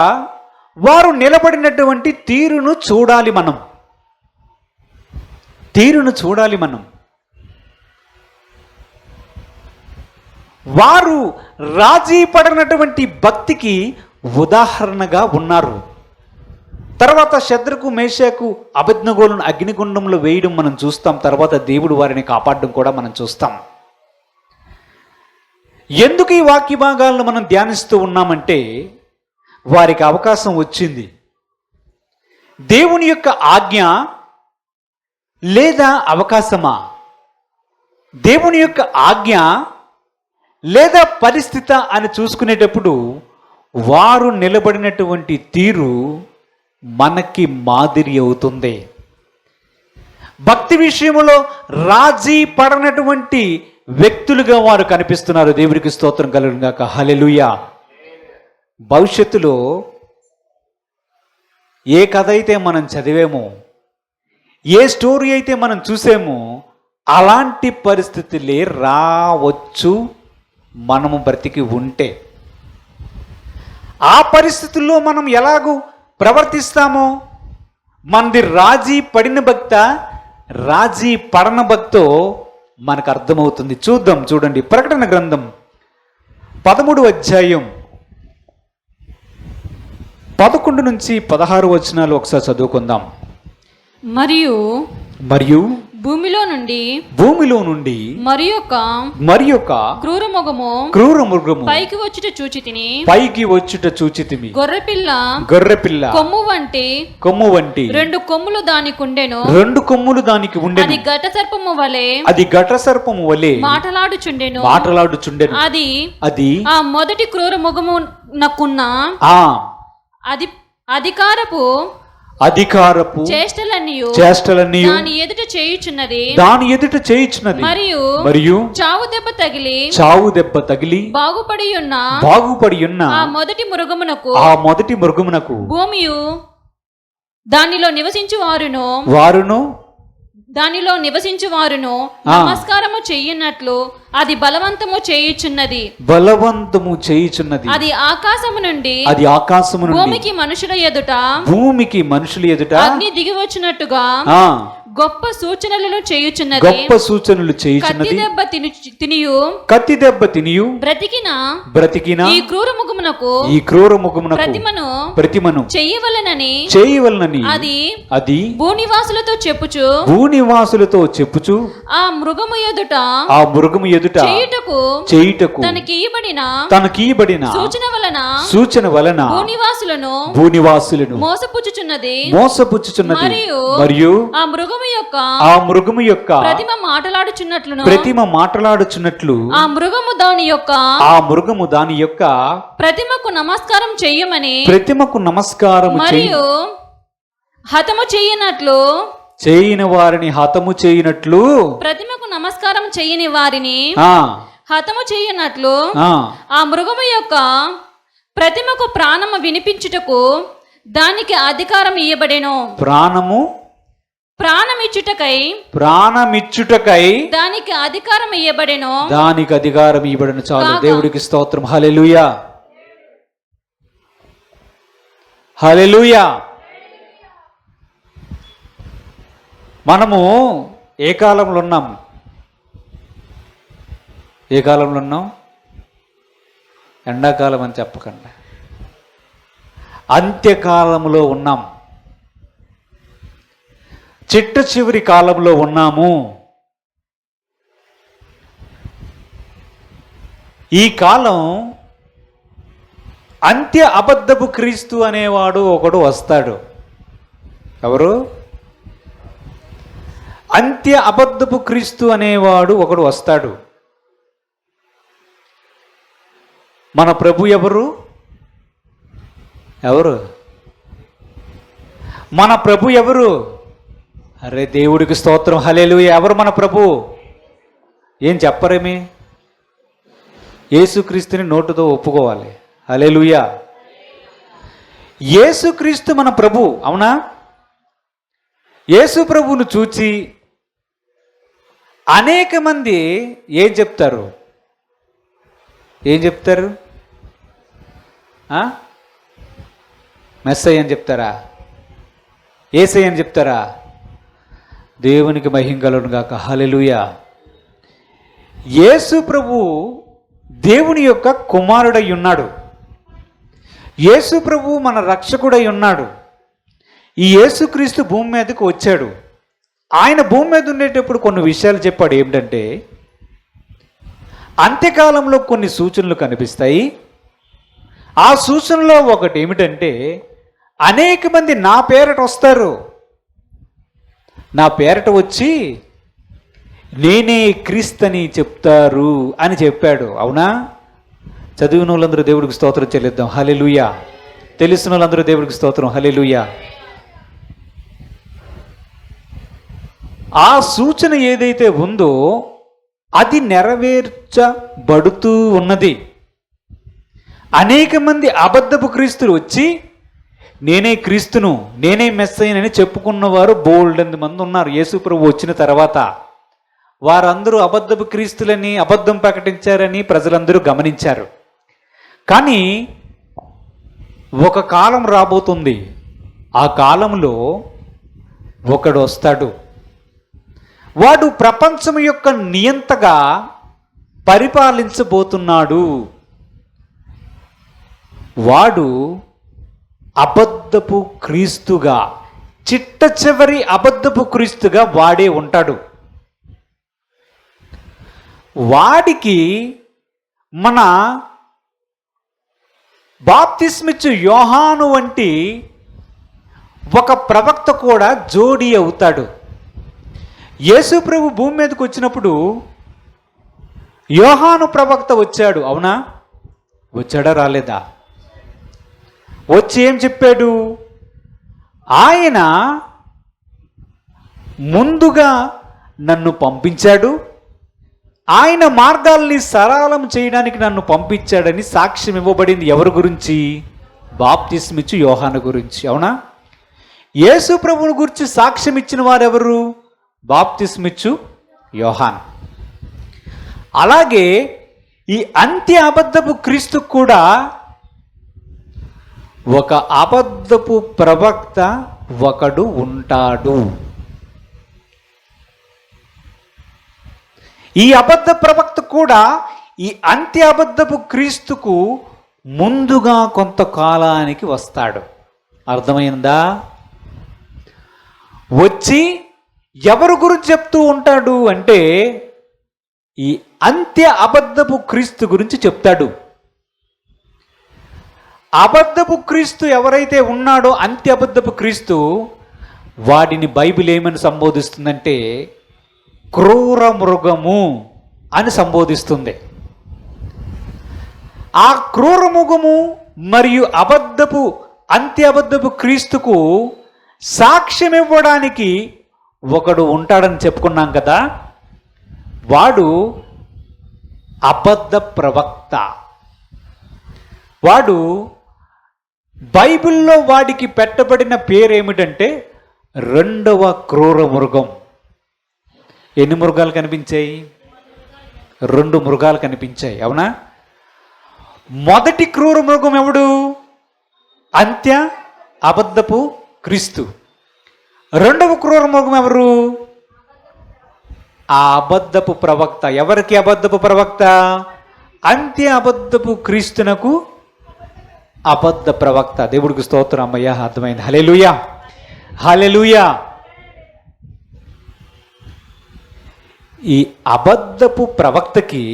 వారు నిలబడినటువంటి తీరును చూడాలి మనం. వారు రాజీ పడినటువంటి భక్తికి ఉదాహరణగా ఉన్నారు. తర్వాత శద్రకు మేషాకు అబేద్నెగోలను అగ్నిగుండంలో వేయడం మనం చూస్తాం. తర్వాత దేవుడు వారిని కాపాడడం కూడా మనం చూస్తాం. ఎందుకు ఈ వాక్య భాగాలను మనం ధ్యానిస్తూ ఉన్నామంటే, వారికి అవకాశం వచ్చింది. దేవుని యొక్క ఆజ్ఞ లేదా అవకాశమా? దేవుని యొక్క ఆజ్ఞ లేదా పరిస్థితి అని చూసుకునేటప్పుడు వారు నిలబడినటువంటి తీరు మనకి మాదిరి అవుతుంది. భక్తి విషయంలో రాజీ పడనటువంటి వ్యక్తులుగా వారు కనిపిస్తున్నారు. దేవునికి స్తోత్రం కలుగును గాక. హల్లెలూయా. భవిష్యత్తులో ఏ కథ అయితే మనం చదివేమో, ఏ స్టోరీ అయితే మనం చూసామో, అలాంటి పరిస్థితులే రావచ్చు మనము బ్రతికి ఉంటే. ఆ పరిస్థితుల్లో మనం ఎలాగూ ప్రవర్తిస్తామో, మనది రాజీ పడిన భక్త, రాజీ పడన భక్తో మనకు అర్థమవుతుంది. చూడండి, ప్రకటన గ్రంథం 13వ అధ్యాయం 11 నుంచి 16 వచనాలు ఒకసారి చదువుకుందాం. మరియు భూమిలో నుండి మరి యొక్క క్రూర మృగము పైకి వచ్చుట చూచితిమి. గొర్రెపిల్ల కొమ్ము వంటి 2 కొమ్ములు దానికి ఉండెను. అది ఘట సర్పము వలె మాటలాడుచుండెను. అది ఆ మొదటి క్రూర మృగము నకున్న అధికారపు చేష్టలన్నీ దాని ఎదుట చేయుచున్నది. మరియు చావు దెబ్బ తగిలి బాగుపడి ఉన్న ఆ మొదటి మృగమునకు భూమియు దానిలో నివసించు వారును నమస్కారము చెయ్యనట్లు అది బలవంతము చేయుచున్నది. అది ఆకాశము నుండి భూమికి మనుషుల ఎదుట అగ్ని దిగి వచ్చినట్టుగా గొప్ప సూచనలు చేయుచున్నది. కత్తి దెబ్బ తినియు బ్రతికిన ఈ క్రూర ముఖమునకు ప్రతిమను చెయ్యవలనని అది భూనివాసులతో చెప్పుచు ఆ మృగము ఎదుట చేయుటకు తనకియబడిన సూచన వలన భూనివాసులను మోసపుచ్చుచున్నది. మరియు ఆ మృగము యొక్క ప్రతిమ మాటలాడుచున్నట్లు ఆ మృగము దాని యొక్క ప్రతిమకు నమస్కారం మరియు హతము చేయని వారిని హతము చేయనట్లు ప్రతిమకు నమస్కారం చేయని వారిని హతము చేయనట్లు ఆ మృగము యొక్క ప్రతిమకు ప్రాణము వినిపించుటకు దానికి అధికారం ఇయ్యబడెను. ప్రాణమిచ్చుటకై దానికి అధికారం ఇయ్యబడెను. చాలు. దేవుడికి స్తోత్రం. హల్లెలూయా. మనము ఏ కాలంలో ఉన్నాం? ఎండాకాలం అని చెప్పకండి, అంత్యకాలంలో ఉన్నాం. చిట్ట చివరి కాలంలో ఉన్నాము. ఈ కాలం అంత్య అబద్ధపు క్రీస్తు అనేవాడు ఒకడు వస్తాడు. ఎవరు? అంత్య అబద్ధపు క్రీస్తు అనేవాడు ఒకడు వస్తాడు. మన ప్రభు ఎవరు? మన ప్రభు ఎవరు? అరే దేవుడికి స్తోత్రం, హల్లెలూయా. ఎవరు మన ప్రభు? ఏం చెప్పరేమి? యేసుక్రీస్తుని నోటుతో ఒప్పుకోవాలి. హల్లెలూయా. యేసుక్రీస్తు మన ప్రభు, అవునా? యేసు ప్రభువును చూచి అనేక మంది ఏం చెప్తారు? మెస్సయ్య అని చెప్తారా? యేసయ్య అని చెప్తారా? దేవునికి మహిమ కలుగును గాక, హల్లెలూయా. యేసు ప్రభు దేవుని యొక్క కుమారుడై ఉన్నాడు. యేసు ప్రభు మన రక్షకుడై ఉన్నాడు. ఈ యేసుక్రీస్తు భూమి మీదకు వచ్చాడు. ఆయన భూమి మీద ఉండేటప్పుడు కొన్ని విషయాలు చెప్పాడు. ఏమిటంటే, అంత్యకాలంలో కొన్ని సూచనలు కనిపిస్తాయి. ఆ సూచనలో ఒకటి ఏమిటంటే, అనేక మంది నా పేరట వస్తారు, నా పేరట వచ్చి నేనే క్రీస్తుని చెప్తారు అని చెప్పాడు. అవునా? చదివిన వాళ్ళందరూ దేవుడికి స్తోత్రం చెల్లిద్దాం, హల్లెలూయా. తెలిసిన వాళ్ళందరూ దేవుడికి స్తోత్రం, హల్లెలూయా. ఆ సూచన ఏదైతే ఉందో అది నెరవేర్చబడుతూ ఉన్నది. అనేక మంది అబద్ధపు క్రీస్తులు వచ్చి నేనే క్రీస్తును, నేనే మెస్సయ్యనని చెప్పుకున్నవారు బోల్డెంత మంది ఉన్నారు. యేసు ప్రభు వచ్చిన తర్వాత వారందరూ అబద్ధపు క్రీస్తులని, అబద్ధం ప్రకటించారని ప్రజలందరూ గమనించారు. కానీ ఒక కాలం రాబోతుంది. ఆ కాలంలో ఒకడు వస్తాడు. వాడు ప్రపంచం యొక్క నియంతగా పరిపాలించబోతున్నాడు. వాడు అబద్ధపు క్రీస్తుగా, చిట్ట చివరి అబద్ధపు క్రీస్తుగా వాడే ఉంటాడు. వాడికి మన బాప్తిస్మిచ్చు యోహాను వంటి ఒక ప్రవక్త కూడా జోడీ అవుతాడు. యేసు ప్రభు భూమి మీదకి వచ్చినప్పుడు యోహాను ప్రవక్త వచ్చాడు, అవునా? వచ్చాడా? రాలేదా? వచ్చి ఏం చెప్పాడు? ఆయన ముందుగా నన్ను పంపించాడు, ఆయన మార్గాల్ని సరళం చేయడానికి నన్ను పంపించాడని సాక్ష్యం ఇవ్వబడింది. ఎవరి గురించి? బాప్తిస్మిచ్చు యోహాను గురించి, అవునా? యేసు ప్రభువుని గురించి సాక్ష్యం ఇచ్చిన వారెవరు? బాప్తిస్మిచ్చు యోహాన్. అలాగే ఈ అంత్య అబద్ధపు క్రీస్తు కూడా ఒక అబద్ధపు ప్రవక్త ఒకడు ఉంటాడు. ఈ అబద్ధ ప్రవక్త కూడా ఈ అంత్య అబద్ధపు క్రీస్తుకు ముందుగా కొంతకాలానికి వస్తాడు. అర్థమైందా? వచ్చి ఎవరి గురించి చెప్తూ ఉంటాడు అంటే, ఈ అంత్య అబద్ధపు క్రీస్తు గురించి చెప్తాడు. అబద్ధపు క్రీస్తు ఎవరైతే ఉన్నాడో, అంత్య అబద్ధపు క్రీస్తు, వాడిని బైబిల్ ఏమని సంబోధిస్తుందంటే క్రూర మృగము అని సంబోధిస్తుంది. ఆ క్రూర మృగము మరియు అబద్ధపు అంత్య అబద్ధపు క్రీస్తుకు సాక్ష్యం ఇవ్వడానికి ఒకడు ఉంటాడని చెప్పుకున్నాం కదా. వాడు అబద్ధ ప్రవక్త. వాడు బైబిల్లో వాడికి పెట్టబడిన పేరేమిటంటే రెండవ క్రూర మృగం. ఎన్ని మృగాలు కనిపించాయి? 2 మృగాలు కనిపించాయి, అవునా? మొదటి క్రూర మృగం ఎవడు? అంత్య అబద్ధపు క్రీస్తు. రెండవ క్రూర మృగం ఎవరు? ఆ అబద్ధపు ప్రవక్త. ఎవరికి అబద్ధపు ప్రవక్త? అంత్య అబద్ధపు క్రీస్తునకు అబద్ధ ప్రవక్త. దేవుడికి స్తోత్రం, అమ్మయ్య, అర్థమైంది. హల్లెలూయా, హల్లెలూయా. ఈ అబద్ధపు ప్రవక్తకి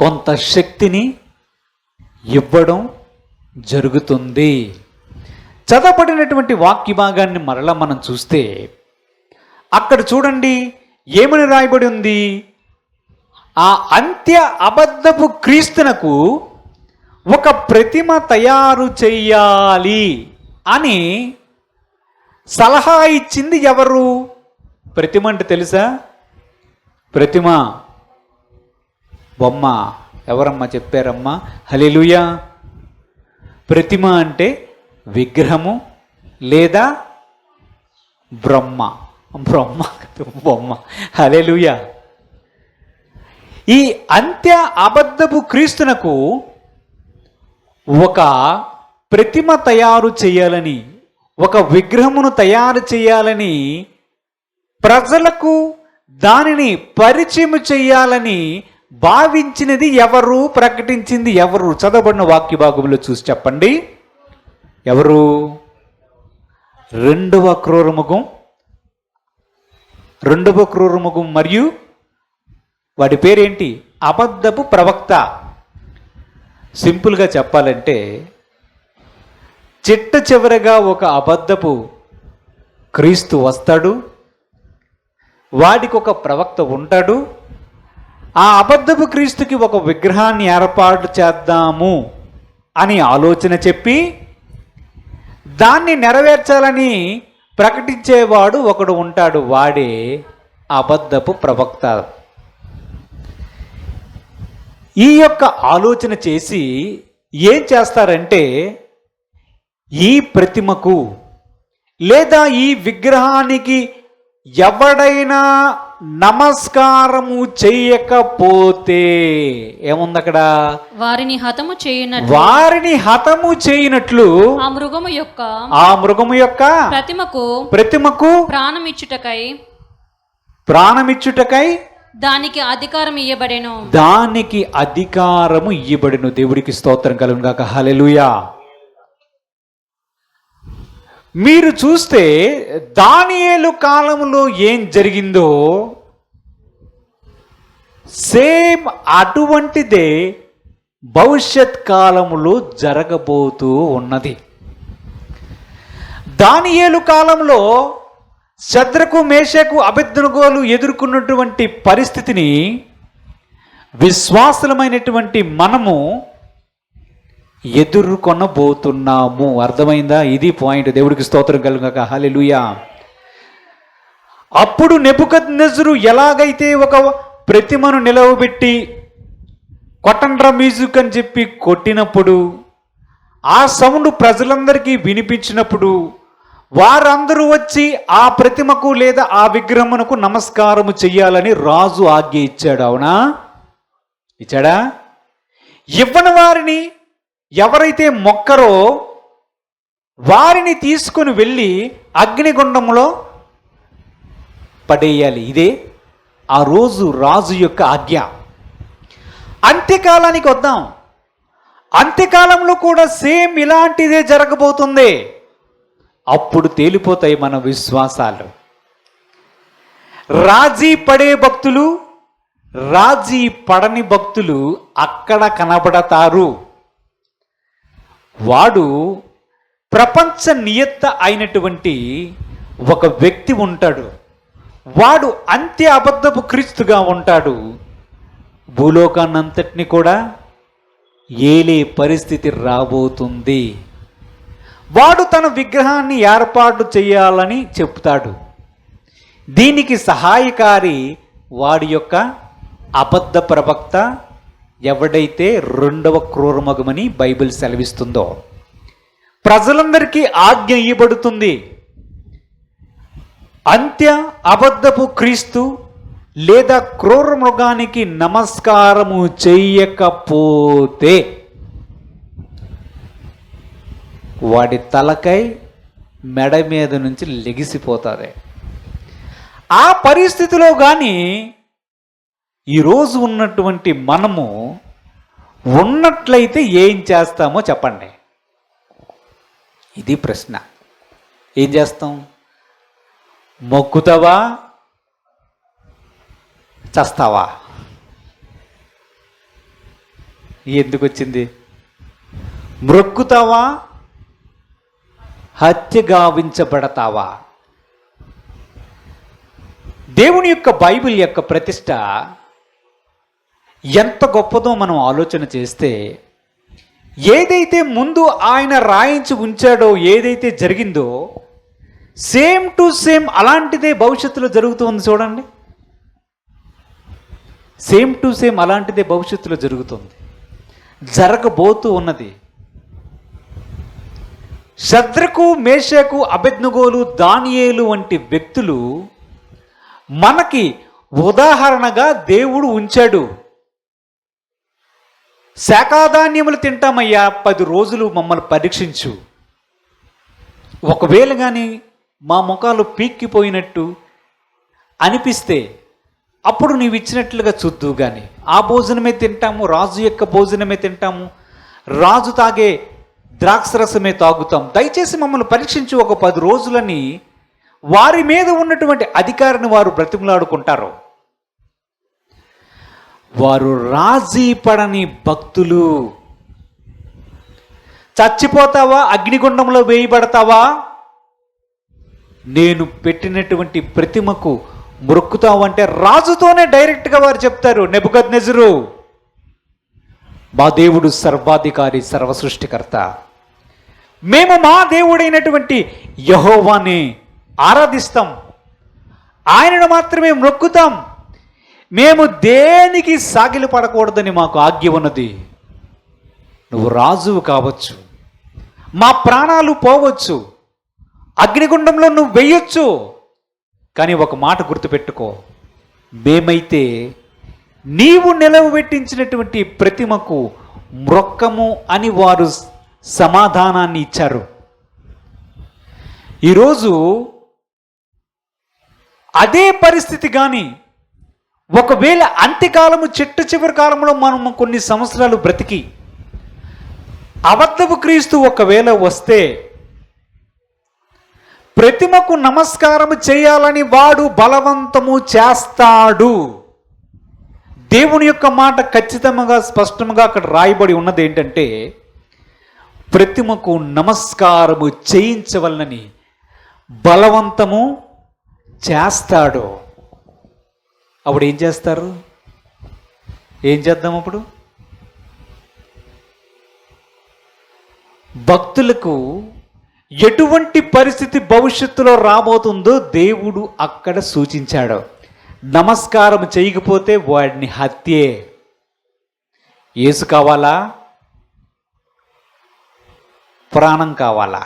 కొంత శక్తిని ఇవ్వడం జరుగుతుంది. చదవబడినటువంటి వాక్య భాగాన్ని మరలా మనం చూస్తే అక్కడ చూడండి ఏమని రాయబడి ఉంది, ఆ అంత్య అబద్ధపు క్రీస్తునకు ఒక ప్రతిమ తయారు చెయ్యాలి అని సలహా ఇచ్చింది ఎవరు? ప్రతిమ అంటే తెలుసా? ప్రతిమ బొమ్మ. ఎవరమ్మా చెప్పారమ్మా? హల్లెలూయా. ప్రతిమ అంటే విగ్రహము లేదా బ్రహ్మ. బొమ్మ. హల్లెలూయా. ఈ అంత్య అబద్ధపు క్రీస్తునకు ఒక ప్రతిమ తయారు చేయాలని, ఒక విగ్రహమును తయారు చేయాలని, ప్రజలకు దానిని పరిచయం చేయాలని భావించినది ఎవరు? ప్రకటించింది ఎవరు? చదవబడిన వాక్య భాగంలో చూసి చెప్పండి. ఎవరు? రెండవ క్రూరముఖం మరియు వాడి పేరేంటి? అబద్ధపు ప్రవక్త. సింపుల్గా చెప్పాలంటే చిట్ట చివరగా ఒక అబద్ధపు క్రీస్తు వస్తాడు, వాడికి ఒక ప్రవక్త ఉంటాడు. ఆ అబద్ధపు క్రీస్తుకి ఒక విగ్రహాన్ని ఏర్పాటు చేద్దాము అని ఆలోచన చెప్పి దాన్ని నెరవేర్చాలని ప్రకటించేవాడు ఒకడు ఉంటాడు. వాడే అబద్ధపు ప్రవక్త. ఈ యొక్క ఆలోచన చేసి ఏం చేస్తారంటే, ఈ ప్రతిమకు లేదా ఈ విగ్రహానికి ఎవడైనా నమస్కారము చేయకపోతే ఏముంది అక్కడ? వారిని హతము చేయనట్లు ఆ మృగము యొక్క ప్రతిమకు ప్రాణమిచ్చుటకై దానికి అధికారము ఇయ్యబడెను. దేవుడికి స్తోత్రం కలుగును గాక. హల్లెలూయా. మీరు చూస్తే దానియేలు కాలంలో ఏం జరిగిందో సేమ్ అటువంటిదే భవిష్యత్ కాలములో జరగబోతూ ఉన్నది. దానియేలు కాలంలో శద్రకు, మేషకు, అబేద్నెగోలు ఎదుర్కొన్నటువంటి పరిస్థితిని విశ్వాసులమైనటువంటి మనము ఎదుర్కొనబోతున్నాము. అర్థమైందా? ఇది పాయింట్. దేవుడికి స్తోత్రం కలుగాక. హల్లెలూయా. అప్పుడు నెబుకద్నెజరు ఎలాగైతే ఒక ప్రతిమను నిలవబెట్టి కొట్టండ్ర మ్యూజిక్ అని చెప్పి కొట్టినప్పుడు, ఆ సౌండ్ ప్రజలందరికీ వినిపించినప్పుడు వారందరూ వచ్చి ఆ ప్రతిమకు లేదా ఆ విగ్రహమునకు నమస్కారము చెయ్యాలని రాజు ఆజ్ఞ ఇచ్చాడు. అవునా? ఇచ్చాడా? ఇవ్వని వారిని, ఎవరైతే మొక్కరో వారిని తీసుకొని వెళ్ళి అగ్నిగుండంలో పడేయాలి. ఇదే ఆ రోజు రాజు యొక్క ఆజ్ఞ. అంత్యకాలానికి వద్దాం. అంత్యకాలంలో కూడా సేమ్ ఇలాంటిదే జరగబోతుంది. అప్పుడు తేలిపోతాయి మన విశ్వాసాలు. రాజీ పడే భక్తులు, రాజీ పడని భక్తులు అక్కడ కనబడతారు. వాడు ప్రపంచ నియత్త అయినటువంటి ఒక వ్యక్తి ఉంటాడు. వాడు అంత్య అబద్ధపు క్రీస్తుగా ఉంటాడు. భూలోకాన్నంతటిని కూడా ఏలే పరిస్థితి రాబోతుంది. వాడు తన విగ్రహాన్ని ఏర్పాటు చేయాలని చెప్తాడు. దీనికి సహాయకారి వాడి యొక్క అబద్ధ ప్రవక్త, ఎవడైతే రెండవ క్రూరమగమని బైబిల్ సెలవిస్తుందో. ప్రజలందరికీ ఆజ్ఞ ఇవ్వబడుతుంది. అంత్య అబద్ధపు క్రీస్తు లేదా క్రూర మృగానికి నమస్కారము చెయ్యకపోతే వాడి తలకై మెడ మీద నుంచి లెగిసిపోతుంది. ఆ పరిస్థితిలో కానీ ఈరోజు ఉన్నటువంటి మనము ఉన్నట్లయితే ఏం చేస్తామో చెప్పండి. ఇది ప్రశ్న. ఏం చేస్తాం? మొక్కుతావా? చస్తావా? ఎందుకు వచ్చింది? మ్రొక్కుతావా? హత్య గావించబడతావా? దేవుని యొక్క బైబిల్ యొక్క ప్రతిష్ట ఎంత గొప్పదో మనం ఆలోచన చేస్తే, ఏదైతే ముందు ఆయన రాయించి ఉంచాడో, ఏదైతే జరిగిందో సేమ్ టు సేమ్ అలాంటిదే భవిష్యత్తులో జరుగుతుంది. చూడండి, సేమ్ టు సేమ్ అలాంటిదే భవిష్యత్తులో జరుగుతుంది, జరగబోతూ ఉన్నది. షద్రకు, మేషకు, అబేద్నెగోలు, దానియేలు వంటి వ్యక్తులు మనకి ఉదాహరణగా దేవుడు ఉంచాడు. శాకాధాన్యములు తింటామయ్యా, 10 రోజులు మమ్మల్ని పరీక్షించు. ఒకవేళ కానీ మా ముఖాలు పీక్కిపోయినట్టు అనిపిస్తే అప్పుడు నీవు ఇచ్చినట్లుగా చూద్దు. కానీ ఆ భోజనమే తింటాము, రాజు యొక్క భోజనమే తింటాము, రాజు తాగే ద్రాక్షరసమే తాగుతాం, దయచేసి మమ్మల్ని పరీక్షించు ఒక 10 రోజులని వారి మీద ఉన్నటువంటి అధికారాన్ని వారు బ్రతిమలాడుకుంటారు. వారు రాజీ పడని భక్తులు. చచ్చిపోతావా, అగ్నిగుండంలో వేయబడతావా, నేను పెట్టినటువంటి ప్రతిమకు మొక్కుతావంటే రాజుతోనే డైరెక్ట్గా వారు చెప్తారు, నెబుకద్నెజరు మా దేవుడు సర్వాధికారి, సర్వ సృష్టికర్త, మేము మా దేవుడైనటువంటి యెహోవాని ఆరాధిస్తాం, ఆయనను మాత్రమే మొక్కుతాం, మేము దేనికి సాగిలి పడకూడదని మాకు ఆజ్ఞ ఉన్నది. నువ్వు రాజువు కావచ్చు, మా ప్రాణాలు పోవచ్చు, అగ్నిగుండంలో నువ్వు వెయ్యొచ్చు, కానీ ఒక మాట గుర్తుపెట్టుకో, మేమైతే నీవు నిలవబెట్టించినటువంటి ప్రతిమకు మ్రొక్కము అని వారు సమాధానాన్ని ఇచ్చారు. ఈరోజు అదే పరిస్థితి కానీ ఒకవేళ అంత్యకాలము, చిట్ట చివరి కాలంలో మనం కొన్ని సంవత్సరాలు బ్రతికి అబద్ధపు క్రీస్తు ఒకవేళ వస్తే ప్రతిమకు నమస్కారము చేయాలని వాడు బలవంతము చేస్తాడు. దేవుని యొక్క మాట ఖచ్చితంగా స్పష్టంగా అక్కడ రాయబడి ఉన్నది ఏంటంటే, ప్రతిమకు నమస్కారము చేయించవలనని బలవంతము చేస్తాడు. అప్పుడు ఏం చేస్తారు? ఏం చేద్దాం అప్పుడు? భక్తులకు ఎటువంటి పరిస్థితి భవిష్యత్తులో రాబోతుందో దేవుడు అక్కడ సూచించాడు. నమస్కారం చేయకపోతే వాడిని హత్యే. యేసు కావాలా, ప్రాణం కావాలా?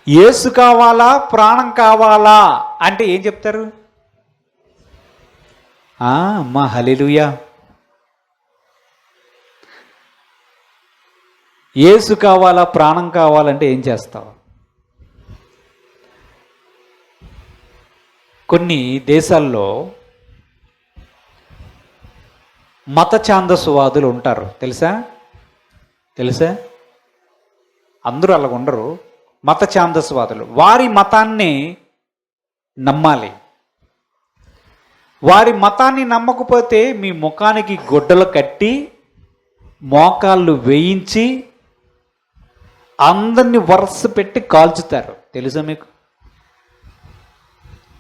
యేసు కావాలా, ప్రాణం కావాలా అంటే ఏం చెప్తారు? అమ్మా హల్లెలూయా. యేసు కావాలా, ప్రాణం కావాలంటే ఏం చేస్తావు? కొన్ని దేశాల్లో మత ఛాందస్వాదులు ఉంటారు, తెలుసా? అందరూ అలాగ ఉండరు. మత ఛాందస్వాదులు వారి మతాన్ని నమ్మాలి. వారి మతాన్ని నమ్మకపోతే మీ ముఖానికి గుడ్డలు కట్టి మోకాళ్ళు వేయించి అందరినీ వరుస పెట్టి కాల్చుతారు. తెలుసా మీకు?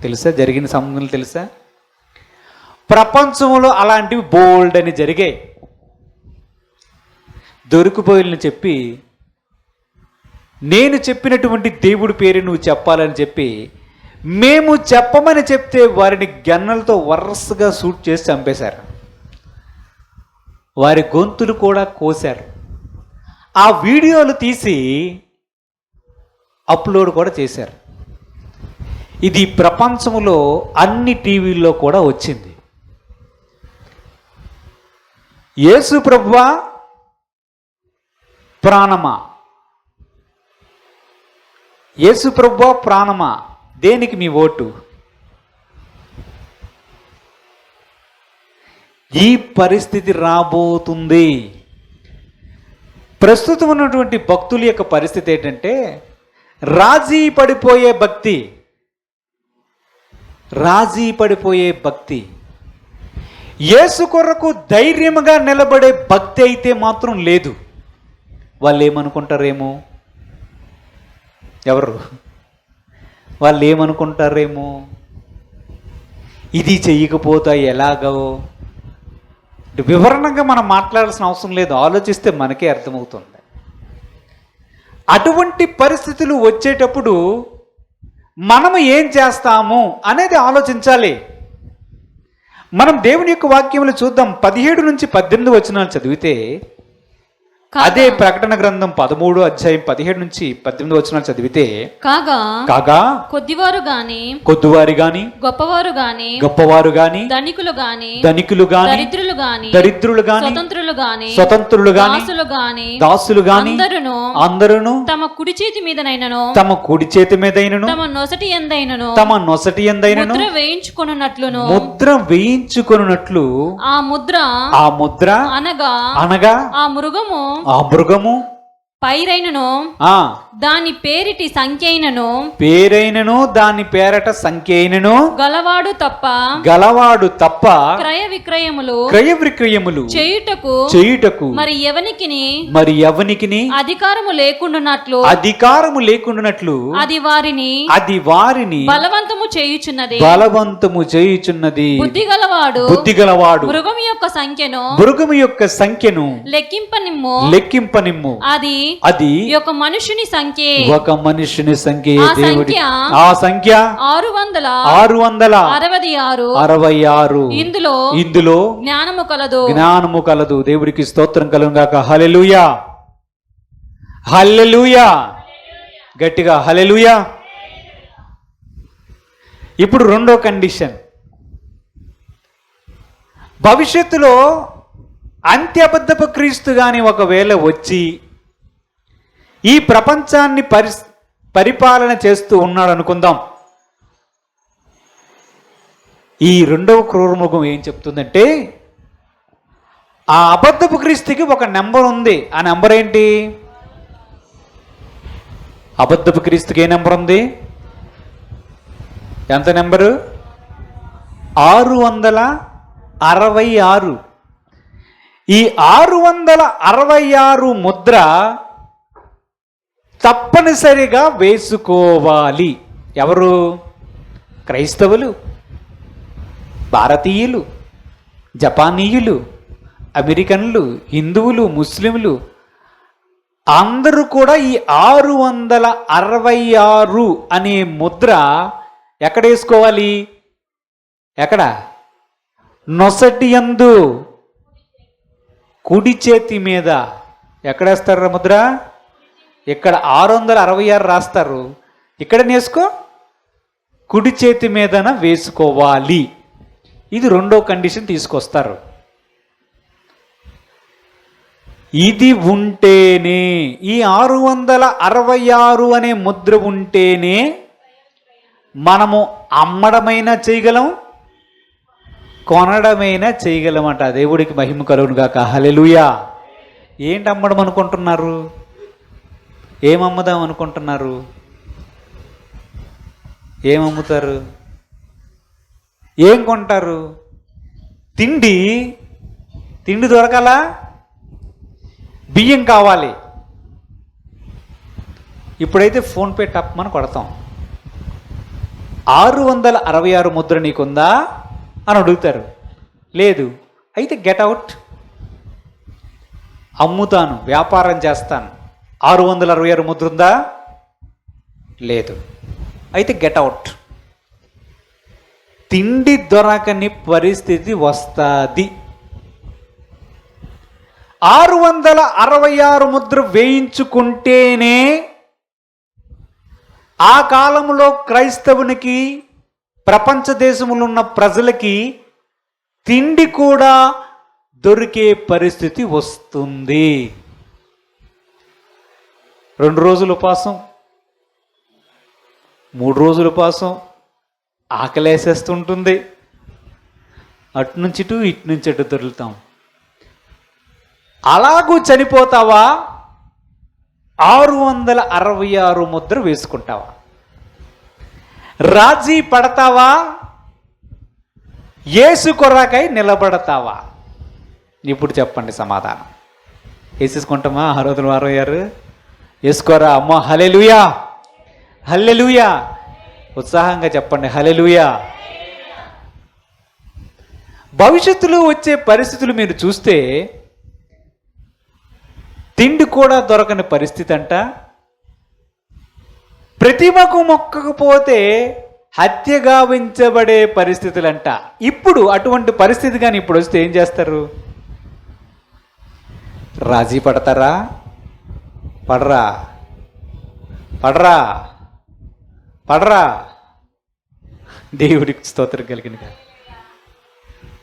తెలుసా జరిగిన సంఘటనలు? తెలుసా? ప్రపంచంలో అలాంటివి బోల్డ్ అని జరిగాయి. దొరికిపోయిల్ని చెప్పి, నేను చెప్పినటువంటి దేవుడి పేరు నువ్వు చెప్పాలని చెప్పి మేము చెప్పమని చెప్తే వారిని గన్నలతో వరుసగా షూట్ చేసి చంపేశారు. వారి గొంతులు కూడా కోశారు. ఆ వీడియోలు తీసి అప్లోడ్ కూడా చేశారు. ఇది ప్రపంచంలో అన్ని టీవీల్లో కూడా వచ్చింది. యేసు ప్రభువా, ప్రాణమా? యేసు ప్రభువా, ప్రాణమా? దేనికి మీ ఓటు? ఈ పరిస్థితి రాబోతుంది. ప్రస్తుతం ఉన్నటువంటి భక్తుల యొక్క పరిస్థితి ఏంటంటే రాజీ పడిపోయే భక్తి. రాజీ పడిపోయే భక్తి. యేసు కొరకు ధైర్యముగా నిలబడే భక్తి అయితే మాత్రం లేదు. వాళ్ళు ఏమనుకుంటారేమో? ఎవరు? వాళ్ళు ఏమనుకుంటారేమో, ఇది చెయ్యకపోతే ఎలాగో. వివరణంగా మనం మాట్లాడాల్సిన అవసరం లేదు, ఆలోచిస్తే మనకే అర్థమవుతుంది. అటువంటి పరిస్థితులు వచ్చేటప్పుడు మనము ఏం చేస్తాము అనేది ఆలోచించాలి. మనం దేవుని యొక్క వాక్యములు చూద్దాం. 17 నుంచి 18 వచనాలు చదివితే, అదే ప్రకటన గ్రంథం 13 అధ్యాయం 17 నుంచి 18 వచనాలు చదివితే, కాగా కొద్దివారు గాని గొప్పవారు గాని ధనికులు గాని దరిద్రులు గాని స్వతంత్రులు గాని దాసులు గాని అందరూ తమ కుడి చేతి మీదనైనను తమ నొసటి ఎందైనను ముద్ర వేయించుకొనున్నట్లు ఆ ముద్ర అనగా ఆ మృగము పైరైనను దాని పేరిటి సంఖ్యైనను దాని పేరట సంఖ్యైనను గలవాడు తప్ప క్రయ విక్రయములు చేయుటకు మరి ఎవనికిని అధికారము లేకుండానట్లు అది వారిని బలవంతము చేయుచున్నది. బుద్ధి గలవాడు మృగము యొక్క సంఖ్యను లెక్కింపనిమ్ము. అది ఒక మనుషుని సంఖ్య. ఆ సంఖ్య 666. ఇందులో జ్ఞానము కలదు. దేవుడికి స్తోత్రం కలుగును గాక. హల్లెలూయా, హల్లెలూయా, గట్టిగా హల్లెలూయా. ఇప్పుడు రెండో కండిషన్, భవిష్యత్తులో అంత్యబద్ధపు క్రీస్తు గాని ఒకవేళ వచ్చి ఈ ప్రపంచాన్ని పరిపాలన చేస్తూ ఉన్నాడు అనుకుందాం. ఈ రెండవ క్రూరమృగం ఏం చెప్తుందంటే, ఆ అబద్ధపు క్రీస్తుకి ఒక నెంబర్ ఉంది. ఆ నెంబర్ ఏంటి? అబద్ధపు క్రీస్తుకి ఏ నెంబర్ ఉంది? ఎంత నెంబరు? 666. ఈ 666 ముద్ర తప్పనిసరిగా వేసుకోవాలి. ఎవరు? క్రైస్తవులు, భారతీయులు, జపానీయులు, అమెరికన్లు, హిందువులు, ముస్లింలు అందరూ కూడా ఈ 666 అనే ముద్ర ఎక్కడ వేసుకోవాలి? ఎక్కడ? నొసటి యందు, కుడి చేతి మీద. ఎక్కడేస్తారు ముద్ర? ఇక్కడ 666 రాస్తారు, ఇక్కడ వేసుకో, కుడి చేతి మీదన వేసుకోవాలి. ఇది రెండో కండిషన్ తీసుకొస్తారు. ఇది ఉంటేనే, ఈ 666 అనే ముద్ర ఉంటేనే మనము అమ్మడమైనా చేయగలం, కొనడమైనా చేయగలమంట. దేవుడికి మహిమ కలుగును గాక. హల్లెలూయా. ఏంటి అమ్మడం అనుకుంటున్నారు? ఏమమ్ముదాం అనుకుంటున్నారు? ఏమమ్ముతారు? ఏం కొంటారు? తిండి దొరకాలా? బియ్యం కావాలి. ఇప్పుడైతే ఫోన్పే టప్మని కొడతాం. 666 ముద్ర నీకుందా అని అడుగుతారు. లేదు. అయితే గెట్ అవుట్. అమ్ముతాను, వ్యాపారం చేస్తాను. 666 ముద్ర ఉందా? లేదు. అయితే గెట్ అవుట్. తిండి దొరకని పరిస్థితి వస్తుంది. 666 ముద్ర వేయించుకుంటేనే ఆ కాలంలో క్రైస్తవునికి, ప్రపంచ దేశంలో ఉన్న ప్రజలకి తిండి కూడా దొరికే పరిస్థితి వస్తుంది. 2 రోజులు ఉపాసం, 3 రోజులు ఉపాసం, ఆకలేసేస్తుంటుంది. అటు నుంచి ఇటు, ఇటు నుంచి అటు దొరుకుతాం. అలాగూ చనిపోతావా? 666 ముద్ర వేసుకుంటావా? రాజీ పడతావా? యేసు కొరకై నిలబడతావా? ఇప్పుడు చెప్పండి సమాధానం. వేసేసుకుంటామా? 666 వేసుకోరా అమ్మా. హల్లెలూయా, హల్లెలూయా. ఉత్సాహంగా చెప్పండి హల్లెలూయా. భవిష్యత్తులో వచ్చే పరిస్థితులు మీరు చూస్తే తిండి కూడా దొరకని పరిస్థితి అంట. ప్రతిమకు మొక్కకపోతే హత్య గావించబడే పరిస్థితులంట. ఇప్పుడు అటువంటి పరిస్థితి కానీ ఇప్పుడు వస్తే ఏం చేస్తారు? రాజీ పడతారా? పడరా? పడరా? పడరా? దేవుడికి స్తోత్రం కలిగినగా.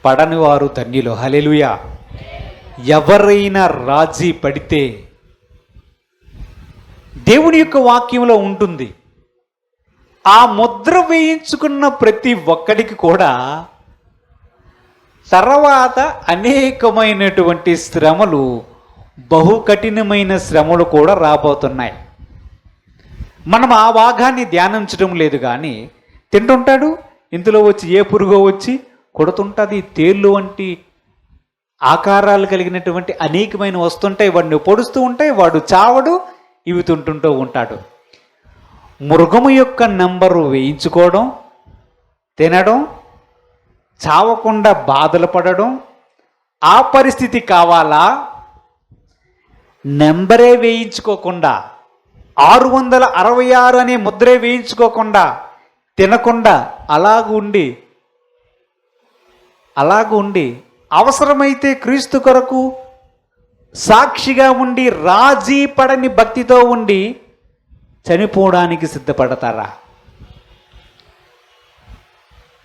పడని వారు ధన్యులు. హల్లెలూయా. ఎవరైనా రాజీ పడితే దేవుని యొక్క వాక్యంలో ఉంటుంది, ఆ ముద్ర వేయించుకున్న ప్రతి ఒక్కడికి కూడా తర్వాత అనేకమైనటువంటి శ్రమలు, బహు కఠినమైన శ్రమలు కూడా రాబోతున్నాయి. మనం ఆ భాగాన్ని ధ్యానించడం లేదు, కానీ తింటుంటాడు, ఇందులో వచ్చి ఏ పురుగో వచ్చి కొడుతుంటుంది. తేళ్ళు వంటి ఆకారాలు కలిగినటువంటి అనేకమైన వస్తుంటాయి, వాడిని పొడుస్తూ ఉంటాయి, వాడు చావడు, ఇవి తింటుంటూ ఉంటాడు. మృగము యొక్క నెంబరు వేయించుకోవడం, తినడం, చావకుండా బాధలు పడడం, ఆ పరిస్థితి కావాలా? నెంబరే వేయించుకోకుండా 666 అనే ముద్రే వేయించుకోకుండా తినకుండా అలాగూ ఉండి అవసరమైతే క్రీస్తు కొరకు సాక్షిగా ఉండి రాజీ పడని భక్తితో ఉండి చనిపోవడానికి సిద్ధపడతారా?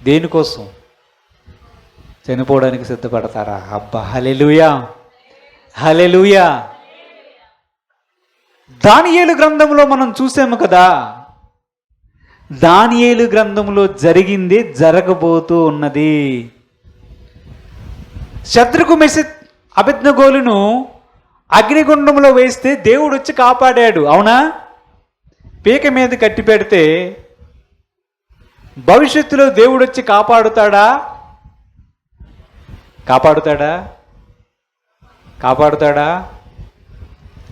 దేనికోసం చనిపోవడానికి సిద్ధపడతారా? అబ్బా హల్లెలూయా, హల్లెలూయా. దానియేలు గ్రంథంలో మనం చూసాము కదా, దానియేలు గ్రంథంలో జరిగింది జరగబోతూ ఉన్నది. శద్రకు మెషక్ అబేద్నెగోలను అగ్నిగుండంలో వేస్తే దేవుడు వచ్చి కాపాడాడు, అవునా? పీక మీద కట్టి పెడితే భవిష్యత్తులో దేవుడు వచ్చి కాపాడుతాడా? కాపాడుతాడా? కాపాడుతాడా?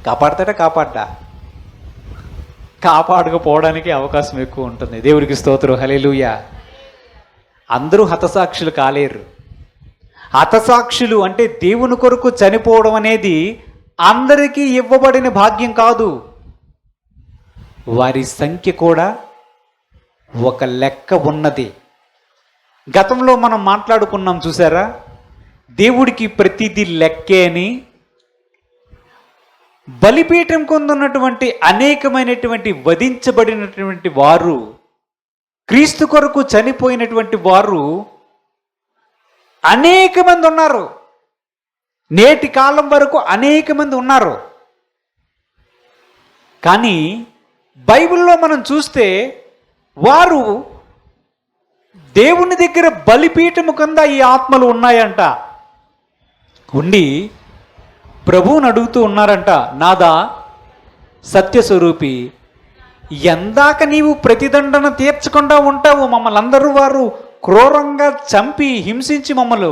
కాపాడుతాడా? కాపాడ్డా? కాపాడకపోవడానికి అవకాశం ఎక్కువ ఉంటుంది. దేవుడికి స్తోత్రం, హల్లెలూయా. అందరూ హతసాక్షులు కాలేరు. హతసాక్షులు అంటే దేవుని కొరకు చనిపోవడం అనేది అందరికీ ఇవ్వబడిన భాగ్యం కాదు. వారి సంఖ్య కూడా ఒక లెక్క ఉన్నది. గతంలో మనం మాట్లాడుకున్నాం చూసారా, దేవుడికి ప్రతిదీ లెక్కే అని. బలిపీఠం కొందున్నటువంటి అనేకమైనటువంటి వధించబడినటువంటి వారు, క్రీస్తు కొరకు చనిపోయినటువంటి వారు అనేక మంది ఉన్నారు. నేటి కాలం వరకు అనేక మంది ఉన్నారు. కానీ బైబిల్లో మనం చూస్తే వారు దేవుని దగ్గర బలిపీఠము కింద ఈ ఆత్మలు ఉన్నాయంట. ఉండి ప్రభువుని అడుగుతూ ఉన్నారంట, నాదా సత్యస్వరూపి, ఎందాక నీవు ప్రతిదండన తీర్చకుండా ఉంటావు? మమ్మల్ని అందరూ వారు క్రూరంగా చంపి హింసించి మమ్మల్ని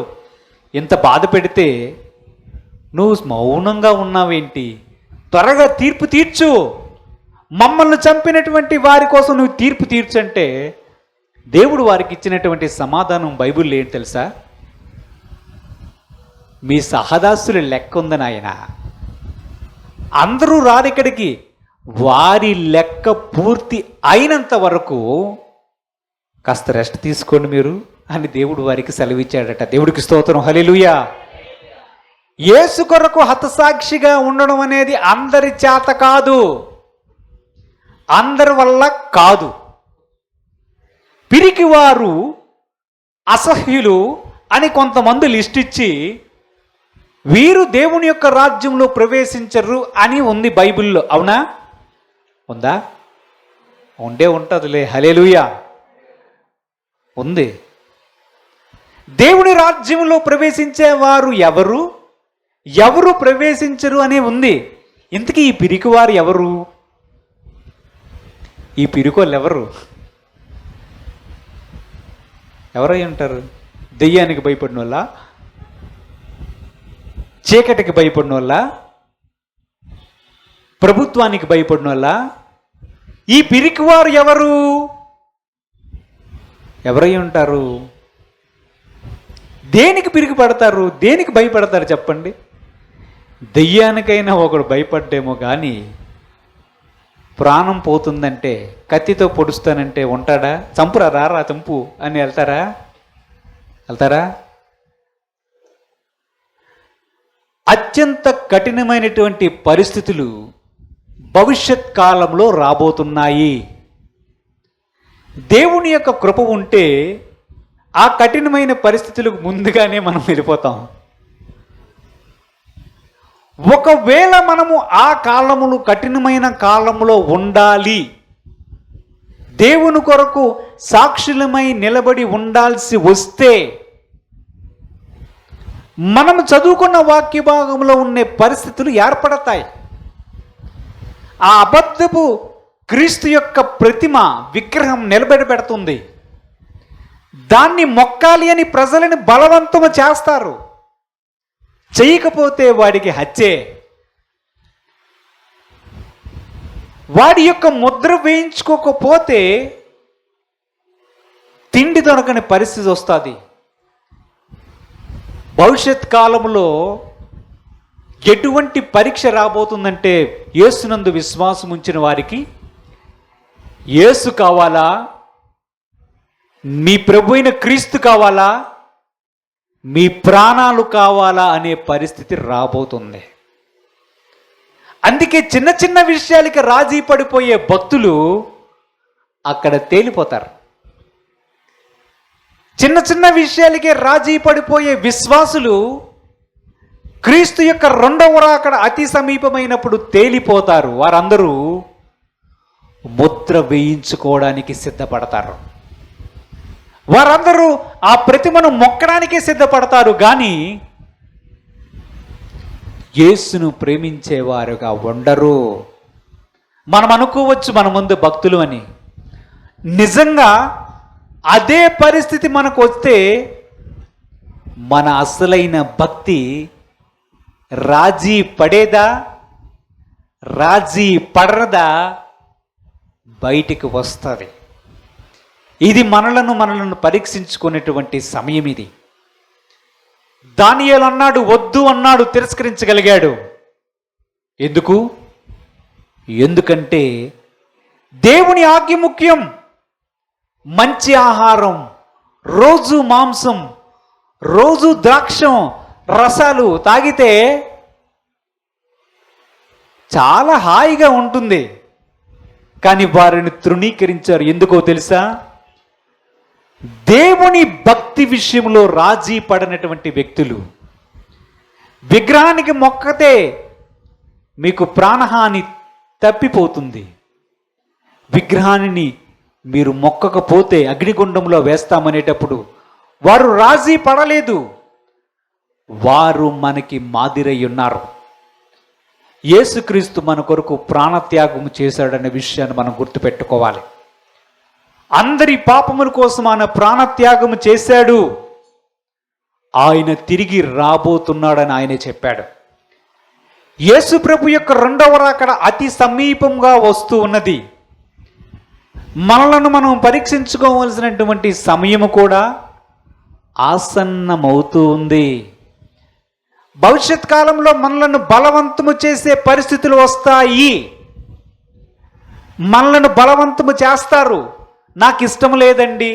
ఎంత బాధ పెడితే నువ్వు మౌనంగా ఉన్నావేంటి? త్వరగా తీర్పు తీర్చు, మమ్మల్ని చంపినటువంటి వారి కోసం నువ్వు తీర్పు తీర్చంటే దేవుడు వారికి ఇచ్చినటువంటి సమాధానం బైబిల్లో ఏంటి తెలుసా? మీ సహదాసుల లెక్క ఉంది నాయన, అందరూ రారిక్కడికి, వారి లెక్క పూర్తి అయినంత వరకు కాస్త రెస్ట్ తీసుకోండి మీరు అని దేవుడు వారికి సెలవిచ్చాడట. దేవుడికి స్తోత్రం, హల్లెలూయా. యేసు కొరకు హతసాక్షిగా ఉండడం అనేది అందరి చేత కాదు, అందరి వల్ల కాదు. పిరికివారు, అసహ్యులు అని కొంతమంది లిస్ట్ ఇచ్చి వీరు దేవుని యొక్క రాజ్యంలో ప్రవేశించరు అని ఉంది బైబిల్లో, అవునా? ఉందా? ఉండే ఉంటుందిలే, హల్లెలూయా, ఉంది. దేవుని రాజ్యంలో ప్రవేశించేవారు ఎవరు, ఎవరు ప్రవేశించరు అనే ఉంది. ఇంతకీ ఈ పిరికివారు ఎవరు? ఈ పిరికోళ్ళు ఎవరు? ఎవరై ఉంటారు? దెయ్యానికి భయపడిన వాళ్ళ, చీకటికి భయపడిన వాళ్ళ, ప్రభుత్వానికి భయపడిన వాళ్ళ? ఈ పిరికివారు ఎవరు? ఎవరై ఉంటారు? దేనికి పిరిగి పడతారు? దేనికి భయపడతారు చెప్పండి? దెయ్యానికైనా ఒకడు భయపడ్డేమో కానీ ప్రాణం పోతుందంటే, కత్తితో పొడుస్తానంటే ఉంటాడా? చంపురా, రారా చంపు అని వెళ్తారా? అత్యంత కఠినమైనటువంటి పరిస్థితులు భవిష్యత్ కాలంలో రాబోతున్నాయి. దేవుని యొక్క కృప ఉంటే ఆ కఠినమైన పరిస్థితులకు ముందుగానే మనం వెళ్ళిపోతాం. ఒకవేళ మనము ఆ కాలములు కఠినమైన కాలములో ఉండాలి, దేవుని కొరకు సాక్షులమై నిలబడి ఉండాల్సి వస్తే, మనం చదువుకున్న వాక్య భాగంలో ఉండే పరిస్థితులు ఏర్పడతాయి. ఆ అబద్ధపు క్రీస్తు యొక్క ప్రతిమ విగ్రహం నిలబడి పెడుతుంది. దాన్ని మొక్కాలి అని ప్రజలను బలవంతము చేస్తారు. చేయకపోతే వాడికి హత్యే. వాడి యొక్క ముద్ర వేయించుకోకపోతే తిండి దొరకని పరిస్థితి వస్తుంది. భవిష్యత్ కాలంలో ఎటువంటి పరీక్ష రాబోతుందంటే, యేసునందు విశ్వాసం ఉంచిన వారికి యేసు కావాలా, మీ ప్రభు అయిన క్రీస్తు కావాలా, మీ ప్రాణాలు కావాలా అనే పరిస్థితి రాబోతుంది. అందుకే చిన్న చిన్న విషయాలకి రాజీ పడిపోయే భక్తులు అక్కడ తేలిపోతారు. చిన్న చిన్న విషయాలకే రాజీ పడిపోయే విశ్వాసులు క్రీస్తు యొక్క రెండవ రాకడ అతి సమీపమైనప్పుడు తేలిపోతారు. వారందరూ ముద్ర వేయించుకోవడానికి సిద్ధపడతారు. వారందరూ ఆ ప్రతిమను మొక్కడానికే సిద్ధపడతారు. కానీ యేసును ప్రేమించేవారుగా ఉండరు. మనం అనుకోవచ్చు మన ముందు భక్తులు అని. నిజంగా అదే పరిస్థితి మనకు వస్తే మన అసలైన భక్తి రాజీ పడేదా, రాజీ పడరదా బయటికి వస్తుంది. ఇది మనలను పరీక్షించుకునేటువంటి సమయం ఇది. దానియేలు అన్నాడు, వద్దు అన్నాడు, తిరస్కరించగలిగాడు. ఎందుకంటే దేవుని ఆజ్ఞ ముఖ్యం. మంచి ఆహారం, రోజు మాంసం, రోజు ద్రాక్షం రసాలు తాగితే చాలా హాయిగా ఉంటుంది. కానీ వారిని తృణీకరించారు. ఎందుకో తెలుసా? దేవుని భక్తి విషయంలో రాజీ పడినటువంటి వ్యక్తులు. విగ్రహానికి మొక్కతే మీకు ప్రాణహాని తప్పిపోతుంది. విగ్రహాన్ని మీరు మొక్కకపోతే అగ్నిగుండంలో వేస్తామనేటప్పుడు వారు రాజీ పడలేదు. వారు మనకి మాదిరై ఉన్నారు. యేసుక్రీస్తు మన కొరకు ప్రాణత్యాగం చేశాడనే విషయాన్ని మనం గుర్తుపెట్టుకోవాలి. అందరి పాపముల కోసం ఆయన ప్రాణత్యాగం చేశాడు. ఆయన తిరిగి రాబోతున్నాడని ఆయనే చెప్పాడు. యేసు ప్రభు యొక్క రెండవ రాకడ అతి సమీపంగా వస్తూ ఉన్నది. మనలను మనం పరీక్షించుకోవలసినటువంటి సమయం కూడా ఆసన్నమవుతూ ఉంది. భవిష్యత్ కాలంలో మనలను బలవంతము చేసే పరిస్థితులు వస్తాయి. మనలను బలవంతము చేస్తారు. నాకు ఇష్టం లేదండి,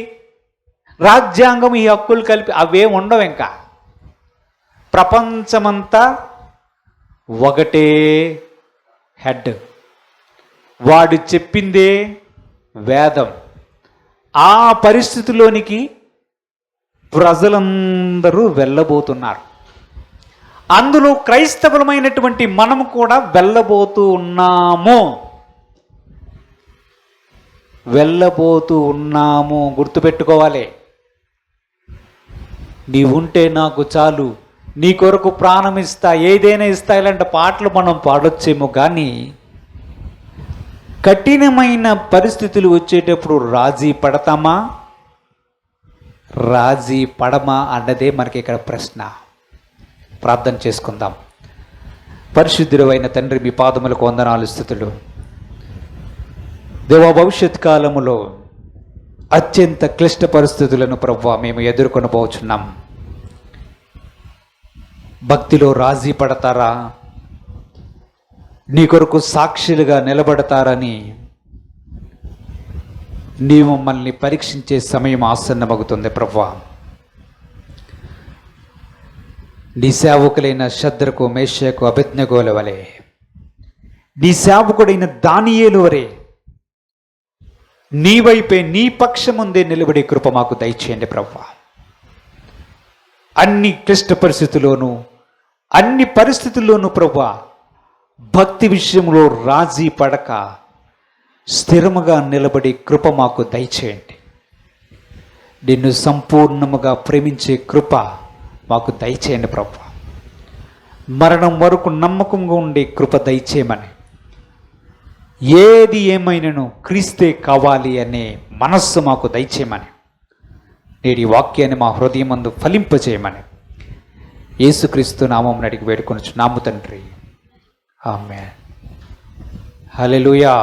రాజ్యాంగం ఈ హక్కులు కలిపి అవేం ఉండవు. ఇంకా ప్రపంచమంతా ఒకటే హెడ్, వాడు చెప్పిందే వేదం. ఆ పరిస్థితిలోనికి ప్రజలందరూ వెళ్ళబోతున్నారు. అందులో క్రైస్తవులమైనటువంటి మనము కూడా వెళ్ళబోతూ ఉన్నాము. గుర్తుపెట్టుకోవాలి. నీవుంటే నాకు చాలు, నీ కొరకు ప్రాణం ఇస్తా, ఏదైనా ఇస్తా, ఇలాంటి పాటలు మనం పాడొచ్చేమో. కానీ కఠినమైన పరిస్థితులు వచ్చేటప్పుడు రాజీ పడతామా, రాజీ పడమా అన్నదే మనకి ఇక్కడ ప్రశ్న. ప్రార్థన చేసుకుందాం. పరిశుద్ధుడైన తండ్రి, మీ పాదములకు వందనాలు, స్తుతులు. దేవా, భవిష్యత్ కాలములో అత్యంత క్లిష్ట పరిస్థితులను ప్రభువా మేము ఎదుర్కొనబోచున్నాం. భక్తిలో రాజీ పడతారా, నీ కొరకు సాక్షులుగా నిలబడతారని నీ మమ్మల్ని పరీక్షించే సమయం ఆసన్నమగుతుంది ప్రభువా. నీ సేవకులైన శద్రకు, మేషకు, అబేద్నెగోల వలె, నీ సేవకుడైన దానియేలు వలె నీ వైపే, నీ పక్షముందే నిలబడే కృప మాకు దయచేయండి ప్రభువా. అన్ని క్లిష్ట పరిస్థితుల్లోనూ, అన్ని పరిస్థితుల్లోనూ ప్రభువా భక్తి విషయంలో రాజీ పడక స్థిరముగా నిలబడి కృప మాకు దయచేయండి. నిన్ను సంపూర్ణముగా ప్రేమించే కృప మాకు దయచేయండి ప్రభువా. మరణం వరకు నమ్మకంగా ఉండే కృప దయచేయమని, ఏది ఏమైనను క్రీస్తే కావాలి అనే మనస్సు మాకు దయచేయమని, నేటి వాక్యాన్ని మా హృదయమందు ఫలింపచేయమని యేసుక్రీస్తు నామమున అడిగి వేడుకొనుచున్నాము తండ్రి. ఆమేన్. హల్లెలూయా.